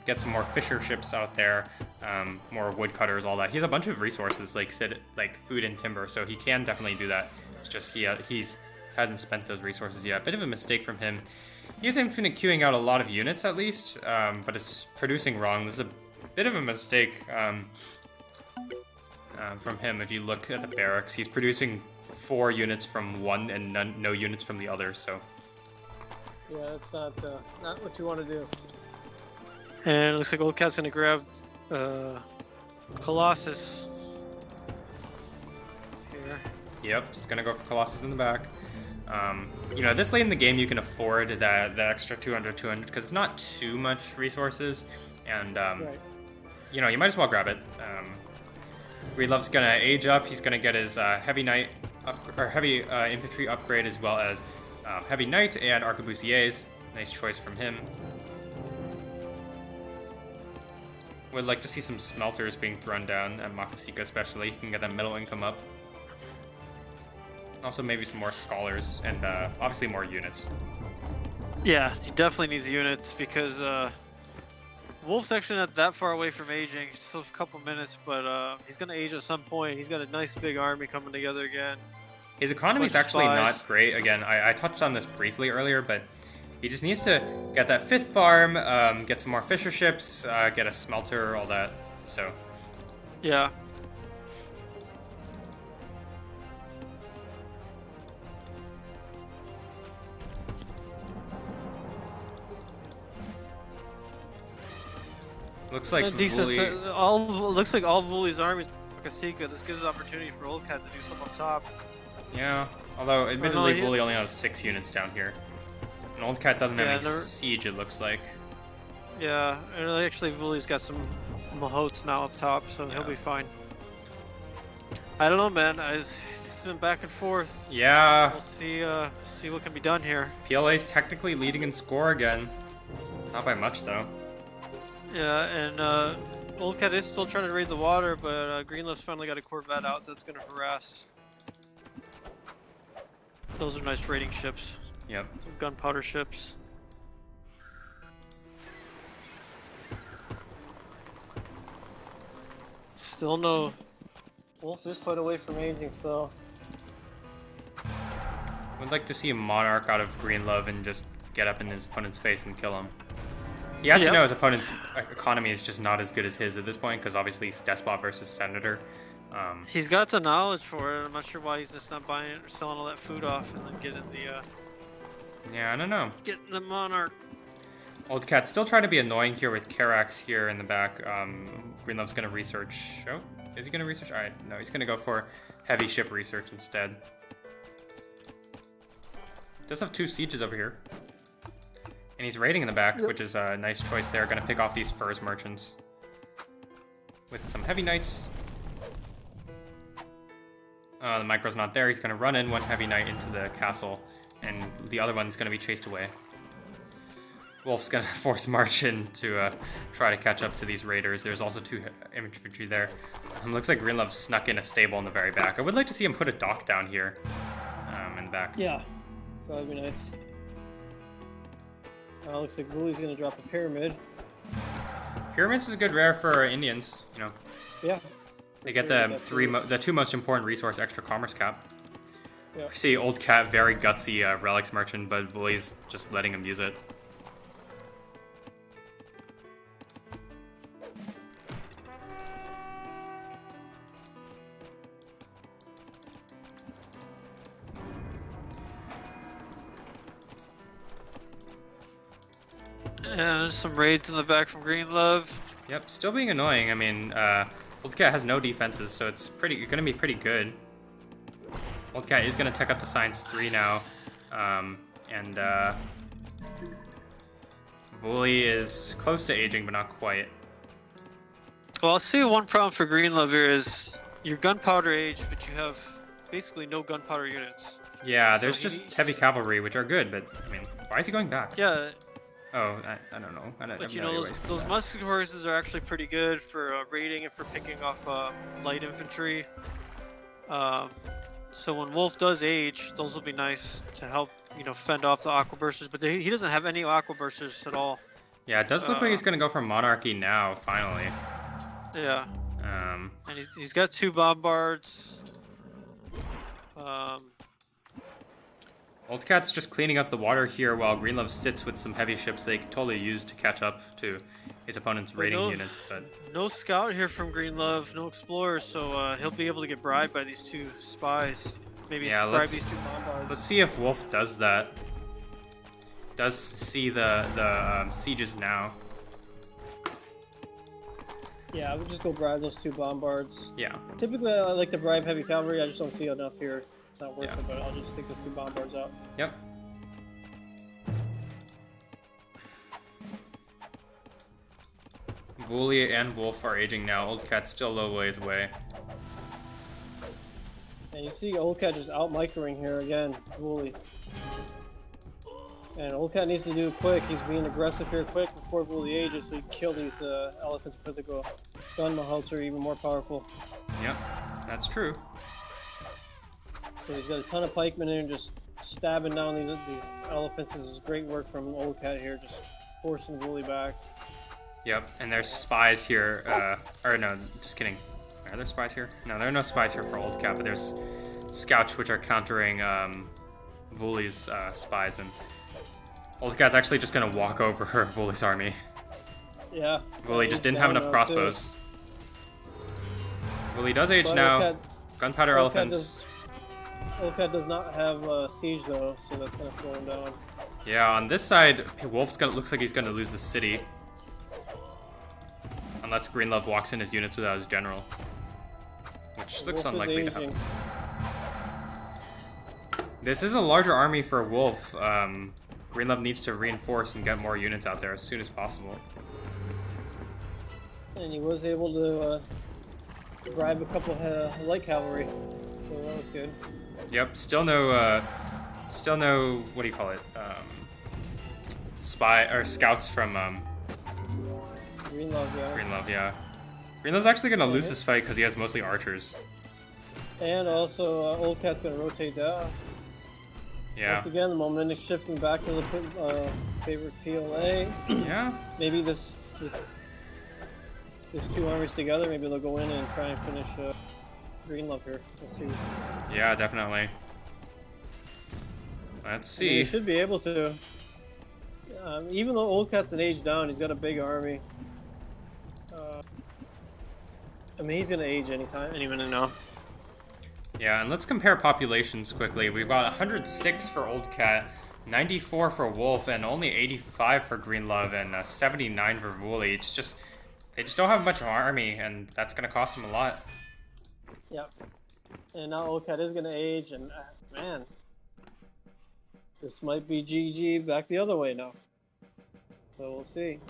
Speaker 1: get some more fisher ships out there, more woodcutters, all that. He has a bunch of resources, like food and timber, so he can definitely do that. It's just he hasn't spent those resources yet. Bit of a mistake from him. He is infinite queuing out a lot of units at least, but it's producing wrong. This is a bit of a mistake from him. If you look at the barracks, he's producing 4 units from one and no units from the other. So
Speaker 3: Yeah, that's not what you want to do.
Speaker 2: And it looks like Old Cat's gonna grab Colossus here.
Speaker 1: yep, he's gonna go for Colossus in the back. This late in the game you can afford that extra 200 because it's not too much resources, and
Speaker 3: Right.
Speaker 1: you might as well grab it. Relove's gonna age up. He's gonna get his heavy infantry upgrade, as well as heavy knight and arquebusiers. Nice choice from him. Would like to see some smelters being thrown down at Makasika, especially. He can get that middle income up. Also, maybe some more scholars and obviously more units.
Speaker 2: Yeah, he definitely needs units because Wolf's actually not that far away from aging. Still a couple minutes, but he's gonna age at some point. He's got a nice big army coming together again.
Speaker 1: His economy is
Speaker 2: Bunch of
Speaker 1: actually
Speaker 2: spies.
Speaker 1: not great. Again, I touched on this briefly earlier, but he just needs to get that 5th farm, get some more fisher ships, get a smelter, all that. So,
Speaker 2: Yeah.
Speaker 1: looks like
Speaker 2: Decent.
Speaker 1: Vuli,
Speaker 2: Looks like all Vuli's armies Kasika. This gives opportunity for Old Cat to do some up top.
Speaker 1: yeah. Although, admittedly,
Speaker 2: he-
Speaker 1: Vuli only has 6 units down here. And Old Cat doesn't have
Speaker 2: Yeah,
Speaker 1: any
Speaker 2: they're-
Speaker 1: siege, it looks like.
Speaker 2: Yeah, and actually Vuli's got some Mahots now up top, so he'll
Speaker 1: Yeah.
Speaker 2: be fine. I don't know, man. It's been back and forth.
Speaker 1: Yeah,
Speaker 2: We'll see what can be done here.
Speaker 1: PLA's technically leading in score again. Not by much, though.
Speaker 2: Yeah, and Old Cat is still trying to raid the water, but Greenleaf's finally got a Corvette out that's gonna harass. Those are nice raiding ships.
Speaker 1: Yep.
Speaker 2: Some gunpowder ships. Still no.
Speaker 3: Wolf is quite away from aging still.
Speaker 1: Would like to see a Monarch out of Greenlove and just get up in his opponent's face and kill him. He has to
Speaker 2: Yep.
Speaker 1: know his opponent's economy is just not as good as his at this point, because obviously he's Despot versus Senator.
Speaker 2: He's got the knowledge for it. I'm not sure why he's just not buying or selling all that food off and then getting
Speaker 1: Yeah, I don't know.
Speaker 2: the Monarch.
Speaker 1: Old Cat's still trying to be annoying here with Karax here in the back. Greenlove's going to research. Oh, is he going to research? All right, no, he's going to go for heavy ship research instead. Does have 2 sieges over here. And he's raiding in the back, which is a nice choice there. Going to pick off these furs merchants with some heavy knights. The micro's not there. He's going to run in 1 heavy knight into the castle, and the other one's going to be chased away. Wolf's going to force march in to try to catch up to these raiders. There's also 2 infantry there. Looks like Greenlove snuck in a stable in the very back. I would like to see him put a dock down here in the back.
Speaker 3: Yeah, that'd be nice. Looks like Vuli's gonna drop a pyramid.
Speaker 1: Pyramids is a good rare for Indians. You know,
Speaker 3: Yeah.
Speaker 1: they get the two most important resource extra commerce cap.
Speaker 3: Yeah.
Speaker 1: We see Old Cat, very gutsy relics merchant, but Bully's just letting him use it.
Speaker 2: And some raids in the back from Green Love.
Speaker 1: Yep, still being annoying. I mean, Old Cat has no defenses, so it's gonna be pretty good. Old Cat is gonna tech up to Science 3 now, and Bully is close to aging, but not quite.
Speaker 2: Well, I'll see one problem for Green Love here is your gunpowder age, but you have basically no gunpowder units.
Speaker 1: Yeah,
Speaker 2: So
Speaker 1: there's
Speaker 2: he
Speaker 1: just
Speaker 2: needs-
Speaker 1: heavy cavalry, which are good, but I mean, why is he going back?
Speaker 2: Yeah,
Speaker 1: Oh, I don't know. I
Speaker 2: but
Speaker 1: have
Speaker 2: you
Speaker 1: no
Speaker 2: know
Speaker 1: idea why
Speaker 2: those,
Speaker 1: he's going
Speaker 2: those
Speaker 1: back.
Speaker 2: musket horses are actually pretty good for raiding and for picking off light infantry. So when Wolf does age, those will be nice to help fend off the aqua bursters. But he doesn't have any aqua bursters at all.
Speaker 1: Yeah, it does look like he's gonna go for Monarchy now, finally.
Speaker 2: Yeah,
Speaker 1: Um,
Speaker 2: and he's got 2 bombards.
Speaker 1: Old Cat's just cleaning up the water here while Greenlove sits with some heavy ships they could totally use to catch up to his opponent's raiding
Speaker 2: no-
Speaker 1: units, but
Speaker 2: No scout here from Green Love, no explorers, so he'll be able to get bribed by these 2 spies. Maybe
Speaker 1: Yeah,
Speaker 2: bribe
Speaker 1: let's-
Speaker 2: these 2 bombards.
Speaker 1: let's see if Wolf does that. Does see the sieges now.
Speaker 3: Yeah, I would just go bribe those 2 bombards.
Speaker 1: Yeah.
Speaker 3: Typically, I like to bribe heavy cavalry. I just don't see enough here. It's not worth
Speaker 1: Yeah.
Speaker 3: it, but I'll just take those 2 bombards out.
Speaker 1: Yep. Wooly and Wolf are aging now. Old Cat's still a little ways away.
Speaker 3: And you see Old Cat just out microing here again, Wooly. And Old Cat needs to do it quick. He's being aggressive here quick before Wooly ages, so he can kill these elephants before they go. Gun mahouts are even more powerful.
Speaker 1: Yep, that's true.
Speaker 3: So he's got a ton of pikemen in just stabbing down these elephants. This is great work from Old Cat here, just forcing Wooly back.
Speaker 1: Yep, and there's spies here. Or no, just kidding. Are there spies here? No, there are no spies here for Old Cat, but there's scouts which are countering Wooly's spies, and Old Cat's actually just gonna walk over Wooly's army.
Speaker 3: Yeah.
Speaker 1: Wooly just didn't have enough crossbows. Wooly does age
Speaker 3: But
Speaker 1: now. Gunpowder
Speaker 3: Old Cat
Speaker 1: elephants.
Speaker 3: Old Cat does not have siege though, so that's gonna slow him down.
Speaker 1: Yeah, on this side, Wolf's looks like he's gonna lose the city. Unless Greenlove walks in his units without his general. Which looks
Speaker 3: Wolf is
Speaker 1: unlikely to
Speaker 3: aging.
Speaker 1: happen. This is a larger army for Wolf. Greenlove needs to reinforce and get more units out there as soon as possible.
Speaker 3: And he was able to bribe a couple light cavalry, so that was good.
Speaker 1: Yep, still no, what do you call it? Spy or scouts from
Speaker 3: Greenlove, yeah.
Speaker 1: Greenlove. Yeah, Greenlove's actually gonna lose this fight because he has mostly archers.
Speaker 3: And also, Old Cat's gonna rotate down.
Speaker 1: Yeah,
Speaker 3: Once again, the momentum is shifting back to the favorite PLA.
Speaker 1: yeah.
Speaker 3: Maybe this 2 armies together, maybe they'll go in and try and finish Greenlove here. Let's see.
Speaker 1: Yeah, definitely. Let's
Speaker 3: I mean,
Speaker 1: see.
Speaker 3: he should be able to. Even though Old Cat's an age down, he's got a big army. I mean, he's gonna age any minute now.
Speaker 1: Yeah, and let's compare populations quickly. We've got 106 for Old Cat, 94 for Wolf, and only 85 for Greenlove, and 79 for Wooly. It's just, they just don't have much army, and that's gonna cost them a lot.
Speaker 3: Yep. And now Old Cat is gonna age, and man, this might be GG back the other way now. So we'll see.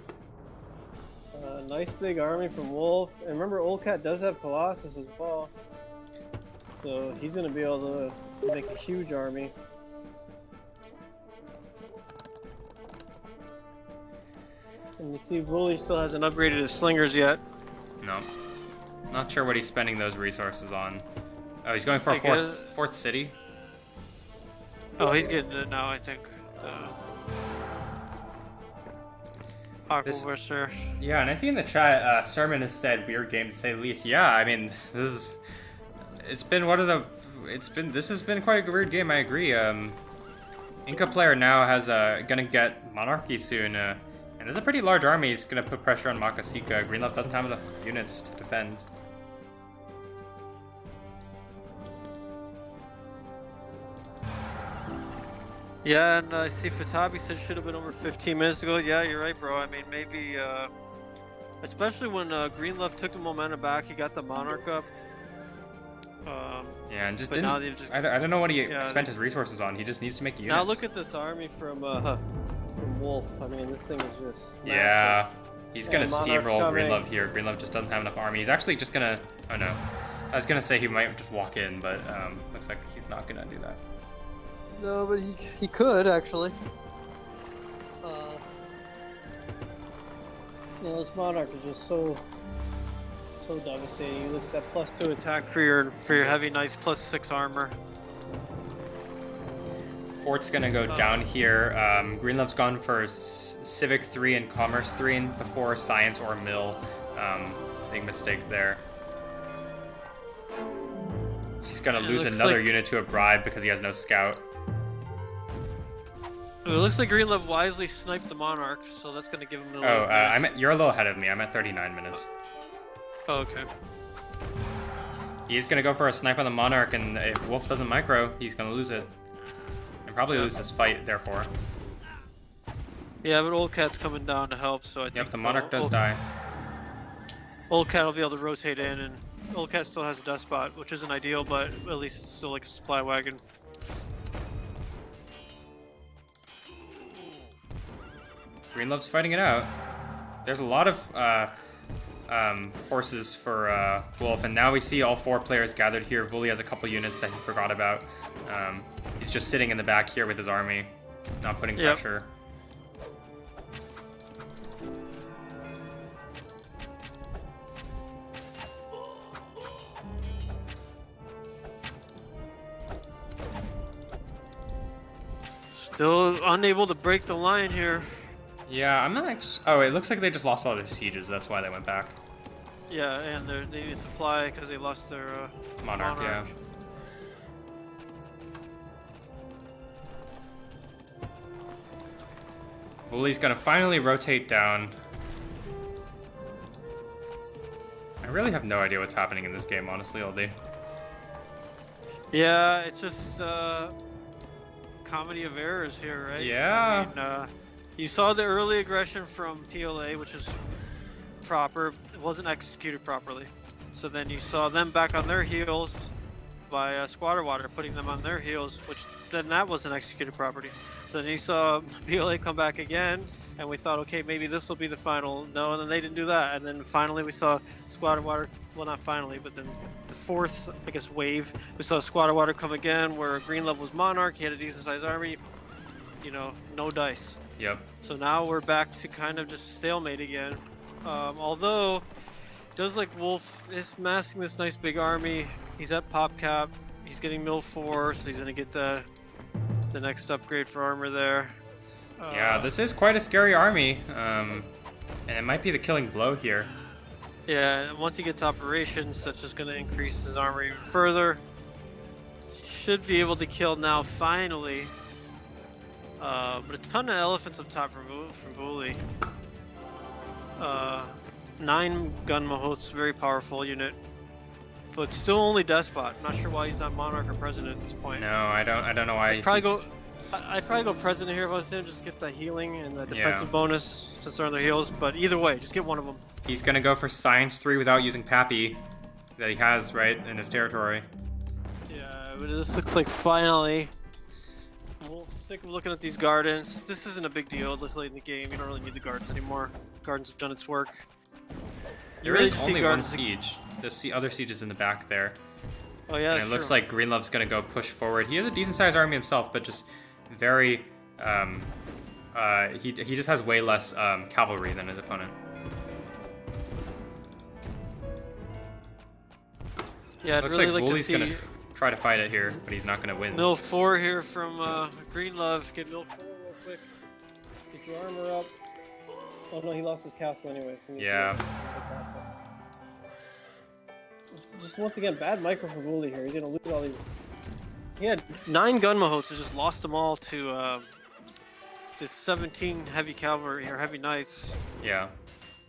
Speaker 3: Nice big army from Wolf. And remember, Old Cat does have Colossus as well. So he's going to be able to make a huge army. And you see, Wooly still hasn't upgraded his slingers yet.
Speaker 1: No. Not sure what he's spending those resources on. Oh, he's going for a
Speaker 2: I guess-
Speaker 1: fourth city?
Speaker 2: Oh, he's getting it now, I think. Aquavisher.
Speaker 1: Yeah, and I see in the chat, Sermon has said weird game to say the least. Yeah, I mean, it's been one of the, this has been quite a weird game. I agree. Inca player now has gonna get Monarchy soon, and there's a pretty large army. He's gonna put pressure on Makasika. Greenlove doesn't have enough units to defend.
Speaker 2: Yeah, and I see Fatabi said should have been over 15 minutes ago. Yeah, you're right, bro. I mean, maybe, especially when Greenlove took the momentum back, he got the Monarch up.
Speaker 1: Yeah, and just
Speaker 2: but
Speaker 1: didn't.
Speaker 2: now they've just,
Speaker 1: I don't know what he spent his resources on. He just needs to make units.
Speaker 3: Now look at this army from Wolf. I mean, this thing is just massive.
Speaker 1: Yeah, he's gonna
Speaker 3: And Monarch's
Speaker 1: steamroll
Speaker 3: coming.
Speaker 1: Greenlove here. Greenlove just doesn't have enough army. He's actually just gonna. Oh no, I was gonna say he might just walk in, but looks like he's not gonna do that.
Speaker 3: No, but he could actually. You know, this Monarch is just so devastating. You look at that +2 attack
Speaker 2: for your heavy knights, +6 armor.
Speaker 1: Fort's gonna go down here. Greenlove's gone for Civic 3 and Commerce 3 and before Science or Mill. Big mistake there. He's gonna lose another unit to a bribe because he has no scout.
Speaker 2: It looks like Greenlove wisely sniped the Monarch, so that's going to give him the
Speaker 1: you're a little ahead of me. I'm at 39 minutes.
Speaker 2: Oh, okay.
Speaker 1: He's going to go for a snipe on the Monarch, and if Wolf doesn't micro, he's going to lose it. And probably lose this fight, therefore.
Speaker 2: Yeah, but Old Cat's coming down to help, so I think...
Speaker 1: Yep, the Monarch does die.
Speaker 2: Old Cat will be able to rotate in, and Old Cat still has a Despot, which isn't ideal, but at least it's still like a supply wagon.
Speaker 1: Greenlove's fighting it out. There's a lot of horses for Wolf, and now we see all 4 players gathered here. Vuli has a couple units that he forgot about. He's just sitting in the back here with his army, not putting pressure.
Speaker 2: Still unable to break the line here.
Speaker 1: Yeah, I'm not. Oh, it looks like they just lost all their sieges. That's why they went back.
Speaker 2: Yeah, and they need supply because they lost their
Speaker 1: Monarch. Yeah. Vuli's gonna finally rotate down. I really have no idea what's happening in this game, honestly, oldie.
Speaker 2: Yeah, it's just comedy of errors here, right?
Speaker 1: Yeah.
Speaker 2: I mean, you saw the early aggression from PLA, which is proper. It wasn't executed properly. So then you saw them back on their heels by Squatter Water, putting them on their heels, which then that wasn't executed properly. So then you saw PLA come back again, and we thought, okay, maybe this will be the final. No, and then they didn't do that. And then finally we saw Squatter Water, well, not finally, but then the 4th, I guess, wave, we saw Squatter Water come again, where Greenlove was Monarch, he had a decent sized army, you know, no dice.
Speaker 1: Yep.
Speaker 2: So now we're back to kind of just stalemate again. Although, it does like Wolf is massing this nice big army. He's at pop cap. He's getting mill 4, so he's gonna get the next upgrade for armor there.
Speaker 1: Yeah, this is quite a scary army, and it might be the killing blow here.
Speaker 2: Yeah, and once he gets operations, that's just gonna increase his armor even further. Should be able to kill now finally. But a ton of elephants up top from Vuli. 9 gun Mahout's very powerful unit, but still only Despot. Not sure why he's not Monarch or President at this point.
Speaker 1: No, I don't know why.
Speaker 2: I'd probably go President here if I was him, just get the healing and the defensive bonus since they're on their heels. But either way, just get one of them.
Speaker 1: He's gonna go for Science 3 without using Pappy that he has right in his territory.
Speaker 2: Yeah, but this looks like finally. Well, sick of looking at these gardens. This isn't a big deal this late in the game. You don't really need the gardens anymore. Gardens have done its work.
Speaker 1: There is only one siege. The other siege is in the back there.
Speaker 2: Oh yeah,
Speaker 1: and it looks like Greenlove's gonna go push forward. He has a decent sized army himself, but just very he just has way less cavalry than his opponent.
Speaker 2: Yeah, I'd
Speaker 1: looks
Speaker 2: really
Speaker 1: like
Speaker 2: like
Speaker 1: Wuli's
Speaker 2: to see
Speaker 1: gonna try to fight it here, but he's not gonna win.
Speaker 2: mill 4 here from Greenlove. Get mill 4 real quick. Get your armor up.
Speaker 3: Oh no, he lost his castle anyway. So he needs
Speaker 1: Yeah.
Speaker 3: to get the castle. Just once again, bad micro for Vuli here. He's gonna lose all these.
Speaker 2: He had 9 gun mahots and just lost them all to this 17 heavy cavalry or heavy knights.
Speaker 1: Yeah.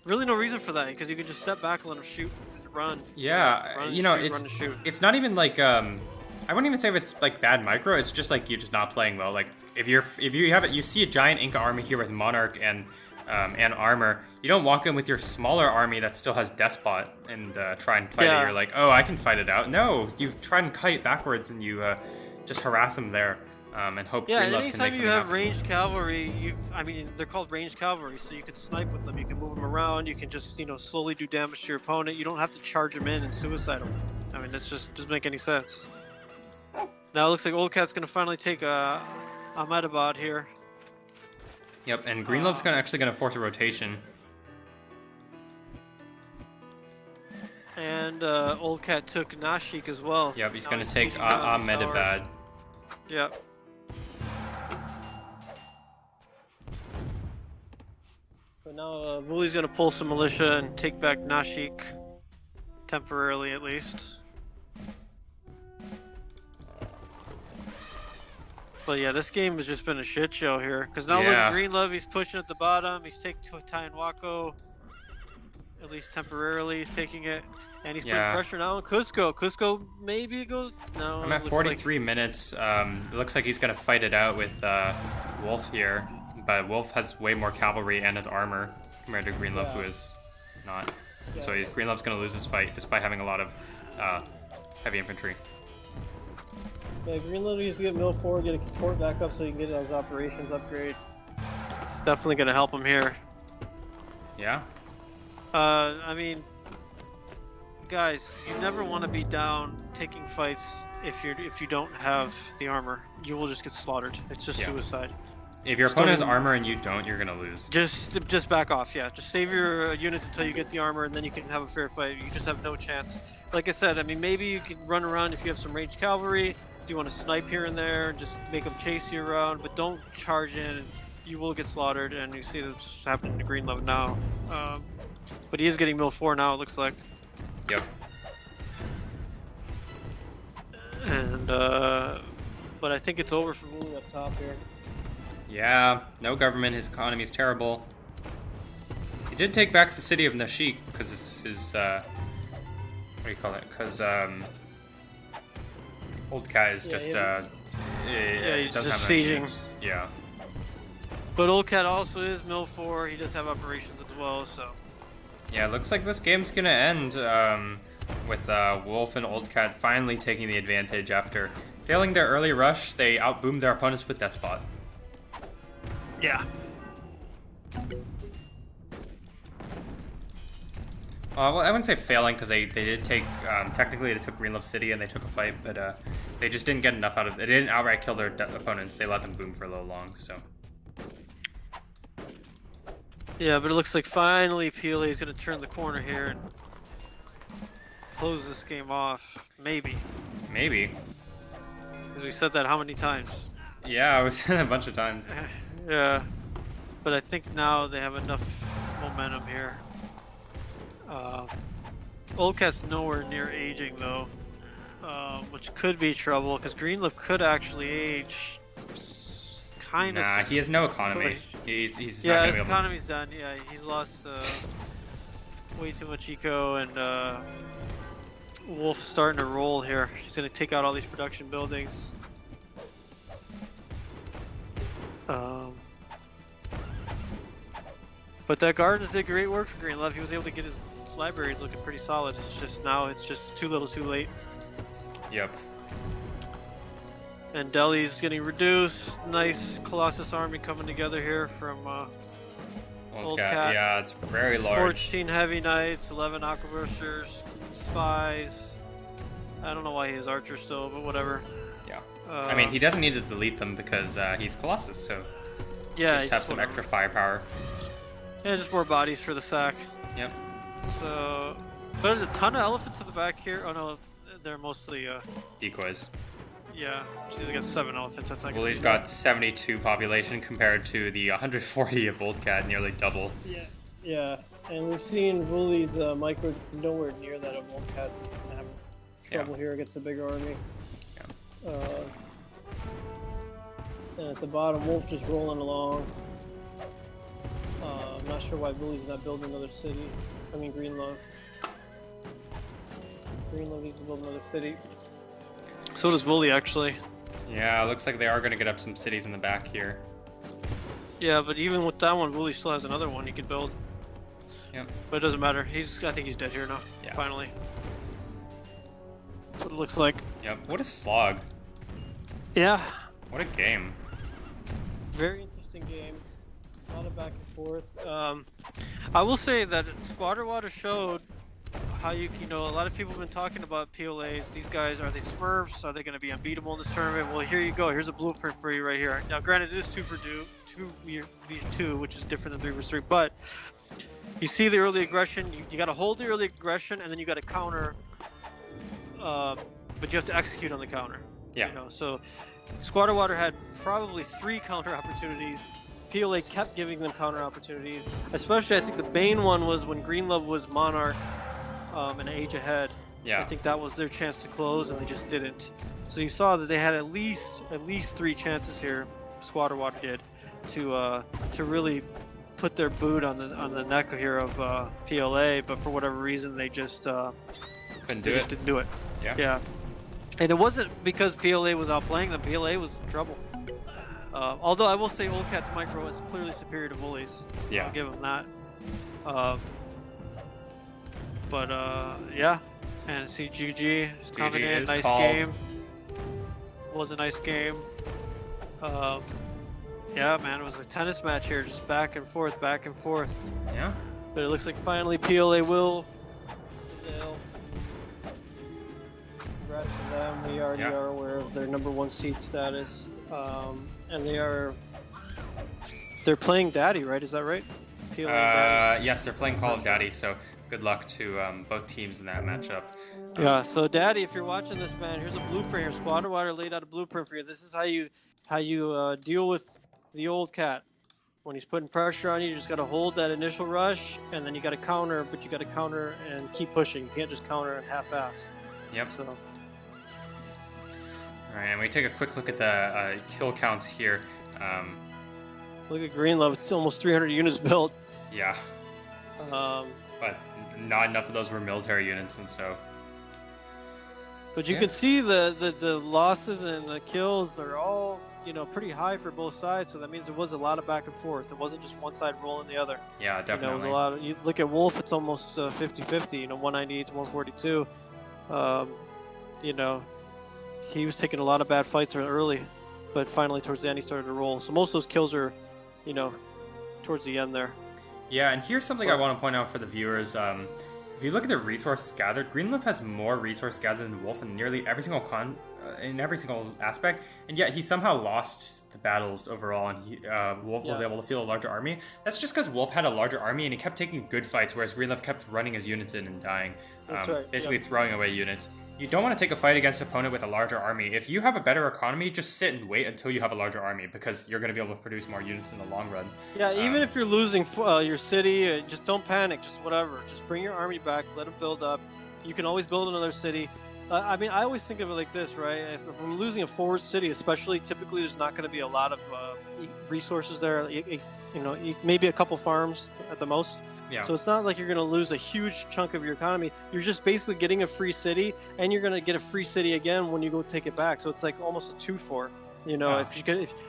Speaker 2: Really no reason for that, because you could just step back and let him shoot, run.
Speaker 1: Yeah,
Speaker 2: Run and
Speaker 1: you know,
Speaker 2: shoot,
Speaker 1: it's
Speaker 2: run and shoot.
Speaker 1: it's not even like I wouldn't even say if it's like bad micro. It's just like you're just not playing well. Like if you have it, you see a giant Inca army here with Monarch and armor. You don't walk in with your smaller army that still has Despot and try and fight it. You're like, oh, I can fight it out. No, you try and kite backwards and you just harass them there and hope
Speaker 2: Yeah, and
Speaker 1: Greenlove can make
Speaker 2: anytime
Speaker 1: something
Speaker 2: you have
Speaker 1: happen.
Speaker 2: ranged cavalry, I mean, they're called ranged cavalry, so you can snipe with them. You can move them around. You can just, slowly do damage to your opponent. You don't have to charge them in and suicide them. I mean, that's just doesn't make any sense. Now it looks like Old Cat's gonna finally take Ahmedabad here.
Speaker 1: Yep, and Greenlove's actually gonna force a rotation.
Speaker 2: And Old Cat took Nashik as well.
Speaker 1: Yep, he's
Speaker 2: Now
Speaker 1: gonna
Speaker 2: he's
Speaker 1: take
Speaker 2: taking down these
Speaker 1: Ahmedabad.
Speaker 2: towers. Yep. But now Vuli's gonna pull some militia and take back Nashik, temporarily at least. But yeah, this game has just been a shit show here. Because now look at Greenlove, he's pushing at the bottom. He's taking Tainwako, at least temporarily. He's taking it, and he's putting pressure now on Cusco. Cusco maybe goes. No.
Speaker 1: I'm at 43 minutes. It looks like he's gonna fight it out with Wolf here, but Wolf has way more cavalry and has armor compared to Greenlove, who is not.
Speaker 3: Yeah.
Speaker 1: So Greenlove's gonna lose this fight despite having a lot of heavy infantry.
Speaker 3: Yeah, Greenlove needs to get Mill 4, get a fort back up so he can get his operations upgrade.
Speaker 2: It's definitely gonna help him here.
Speaker 1: Yeah.
Speaker 2: I mean, guys, you never want to be down taking fights if you don't have the armor. You will just get slaughtered. It's just suicide.
Speaker 1: If your opponent has armor and you don't, you're gonna lose.
Speaker 2: Just back off. Yeah, just save your units until you get the armor, and then you can have a fair fight. You just have no chance. Like I said, I mean, maybe you can run around if you have some ranged cavalry. If you want to snipe here and there, just make them chase you around, but don't charge in. You will get slaughtered, and you see this happening to Greenlove now. But he is getting Mill 4 now, it looks like.
Speaker 1: Yep.
Speaker 2: And but I think it's over for Vuli up top here.
Speaker 1: Yeah, no government, his economy is terrible. He did take back the city of Nashik because his what do you call it? Because Old Cat is just
Speaker 2: he's
Speaker 1: doesn't
Speaker 2: just
Speaker 1: have enough
Speaker 2: sieging.
Speaker 1: units. Yeah.
Speaker 2: But Old Cat also is Mill 4. He does have operations as well, so.
Speaker 1: Yeah, it looks like this game's gonna end with Wolf and Old Cat finally taking the advantage after failing their early rush. They outboomed their opponents with Despot.
Speaker 2: Yeah.
Speaker 1: Well, I wouldn't say failing because they did take technically they took Greenlove City and they took a fight, but they just didn't get enough out of it. They didn't outright kill their opponents. They let them boom for a little long. So.
Speaker 2: Yeah, but it looks like finally PLA is going to turn the corner here and close this game off. Maybe.
Speaker 1: Maybe.
Speaker 2: Because we said that how many times?
Speaker 1: Yeah, I said a bunch of times.
Speaker 2: Yeah. But I think now they have enough momentum here. Old Cat's nowhere near aging though, which could be trouble because Greenleaf could actually age kind of.
Speaker 1: Nah, he has no economy. He's not
Speaker 2: yeah,
Speaker 1: gonna
Speaker 2: his
Speaker 1: be able
Speaker 2: economy's done. Yeah, he's lost way too much eco, and Wolf's starting to roll here. He's gonna take out all these production buildings. But that Gardens did great work for Greenleaf. He was able to get his libraries looking pretty solid. It's just now it's just too little too late.
Speaker 1: Yep.
Speaker 2: And Delhi's getting reduced. Nice Colossus army coming together here from
Speaker 1: Old Cat. Yeah, it's very large.
Speaker 2: 14 heavy knights, 11 aquabursers, spies. I don't know why he has archers still, but whatever.
Speaker 1: Yeah. I mean, he doesn't need to delete them because he's Colossus, so
Speaker 2: yeah,
Speaker 1: just have some extra firepower.
Speaker 2: Yeah, just more bodies for the sack.
Speaker 1: Yep.
Speaker 2: So, but a ton of elephants at the back here. Oh no, they're mostly
Speaker 1: decoys.
Speaker 2: Yeah, she's got 7 elephants. That's like
Speaker 1: Woolly's got 72 population compared to the 140 of Old Cat, nearly double.
Speaker 3: Yeah, yeah. And we've seen Woolly's micro nowhere near that of Old Cat's. Have trouble here against a bigger army.
Speaker 1: Yeah.
Speaker 3: And at the bottom, Wolf just rolling along. I'm not sure why Woolly's not building another city. I mean, Greenlove. Greenlove needs to build another city.
Speaker 2: So does Woolly, actually.
Speaker 1: Yeah, looks like they are going to get up some cities in the back here.
Speaker 2: Yeah, but even with that one, Woolly still has another one he could build.
Speaker 1: Yep.
Speaker 2: But it doesn't matter. I think he's dead here now.
Speaker 1: Yeah.
Speaker 2: Finally. That's what it looks like.
Speaker 1: Yep. What a slog.
Speaker 2: Yeah.
Speaker 1: What a game.
Speaker 3: Very interesting game. A lot of back and forth.
Speaker 2: I will say that Squatter Water showed how you know, a lot of people have been talking about PLAs. These guys, are they Smurfs? Are they going to be unbeatable in this tournament? Well, here you go. Here's a blueprint for you right here. Now, granted, it is 2v2, which is different than 3v3, but you see the early aggression. You got to hold the early aggression, and then you got to counter, but you have to execute on the counter.
Speaker 1: Yeah.
Speaker 2: You know, so Squatter Water had probably 3 counter opportunities. PLA kept giving them counter opportunities. Especially, I think the main one was when Greenlove was Monarch an age ahead.
Speaker 1: Yeah.
Speaker 2: I think that was their chance to close, and they just didn't. So you saw that they had at least 3 chances here. Squatter Water did to really put their boot on the neck here of PLA, but for whatever reason they just
Speaker 1: Couldn't do
Speaker 2: just
Speaker 1: it.
Speaker 2: didn't do it.
Speaker 1: Yeah.
Speaker 2: Yeah. And it wasn't because PLA was outplaying them. PLA was in trouble. Although I will say Old Cat's micro is clearly superior to Woolly's.
Speaker 1: Yeah.
Speaker 2: I'll give him that. Yeah. And see GG is coming in.
Speaker 1: is
Speaker 2: Nice
Speaker 1: called.
Speaker 2: game. Was a nice game. Yeah, man, it was a tennis match here, just back and forth, back and forth.
Speaker 1: Yeah.
Speaker 2: But it looks like finally PLA will.
Speaker 3: Congrats to them. We already are aware of their #1 seed status, and they're playing Daddy, right? Is that right? PLA Daddy.
Speaker 1: Yes, they're playing Call of Daddy, so good luck to both teams in that matchup.
Speaker 2: Yeah. So Daddy, if you're watching this, man, here's a blueprint here. Squatter Water laid out a blueprint for you. This is how you deal with the Old Cat. When he's putting pressure on you, you just got to hold that initial rush, and then you got to counter, but you got to counter and keep pushing. You can't just counter and half-ass.
Speaker 1: Yep.
Speaker 2: So.
Speaker 1: Alright, and we take a quick look at the kill counts here.
Speaker 2: Look at Greenlove, it's almost 300 units built.
Speaker 1: Yeah. But not enough of those were military units, and so...
Speaker 2: But you can see the losses and the kills are all, you know, pretty high for both sides, so that means it was a lot of back and forth. It wasn't just one side rolling the other.
Speaker 1: Yeah, definitely.
Speaker 2: You know, it was a lot of, you look at Wolf, it's almost 50-50, you know, 198 to 142. You know, he was taking a lot of bad fights early, but finally towards the end he started to roll. So most of those kills are, you know, towards the end there.
Speaker 1: Yeah, and here's something I want to point out for the viewers. If you look at the resources gathered, Greenleaf has more resources gathered than Wolf in nearly every single in every single aspect, and yet he somehow lost the battles overall, and Wolf was able to field a larger army. That's just because Wolf had a larger army and he kept taking good fights, whereas Greenleaf kept running his units in and dying, basically throwing away units. You don't want to take a fight against an opponent with a larger army. If you have a better economy, just sit and wait until you have a larger army, because you're going to be able to produce more units in the long run.
Speaker 2: Yeah, even if you're losing your city, just don't panic, just whatever. Just bring your army back, let it build up. You can always build another city. I mean, I always think of it like this, right? If we're losing a forward city, especially, typically there's not going to be a lot of resources there. You know, maybe a couple farms at the most.
Speaker 1: Yeah.
Speaker 2: So it's not like you're going to lose a huge chunk of your economy. You're just basically getting a free city, and you're going to get a free city again when you go take it back. So it's like almost a 2-4. You know, if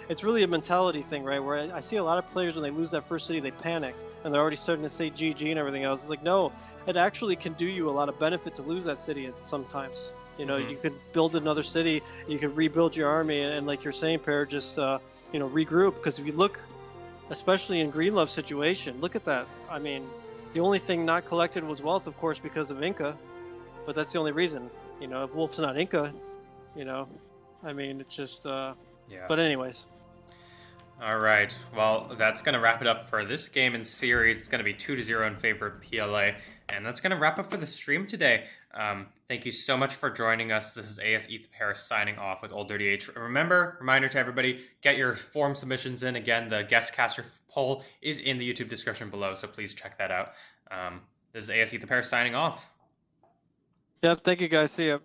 Speaker 2: it's really a mentality thing, right? Where I see a lot of players when they lose that first city, they panic and they're already starting to say GG and everything else. It's like, no, it actually can do you a lot of benefit to lose that city sometimes. You know, you could build another city, you could rebuild your army, and like you're saying, Per, just you know, regroup. Because if you look, especially in Greenlove's situation, look at that. I mean, the only thing not collected was wealth, of course, because of Inca, but that's the only reason. You know, if Wolf's not Inca, you know, I mean, it's just. But anyways.
Speaker 1: All right. Well, that's going to wrap it up for this game and series. It's going to be 2-0 in favor of PLA. And that's going to wrap up for the stream today. Thank you so much for joining us. This is AS Ethan Paris signing off with Old Dirty H. Remember, reminder to everybody, get your form submissions in. Again, the guest caster poll is in the YouTube description below, so please check that out. This is AS Ethan Paris signing off.
Speaker 2: Yep, thank you guys. See ya.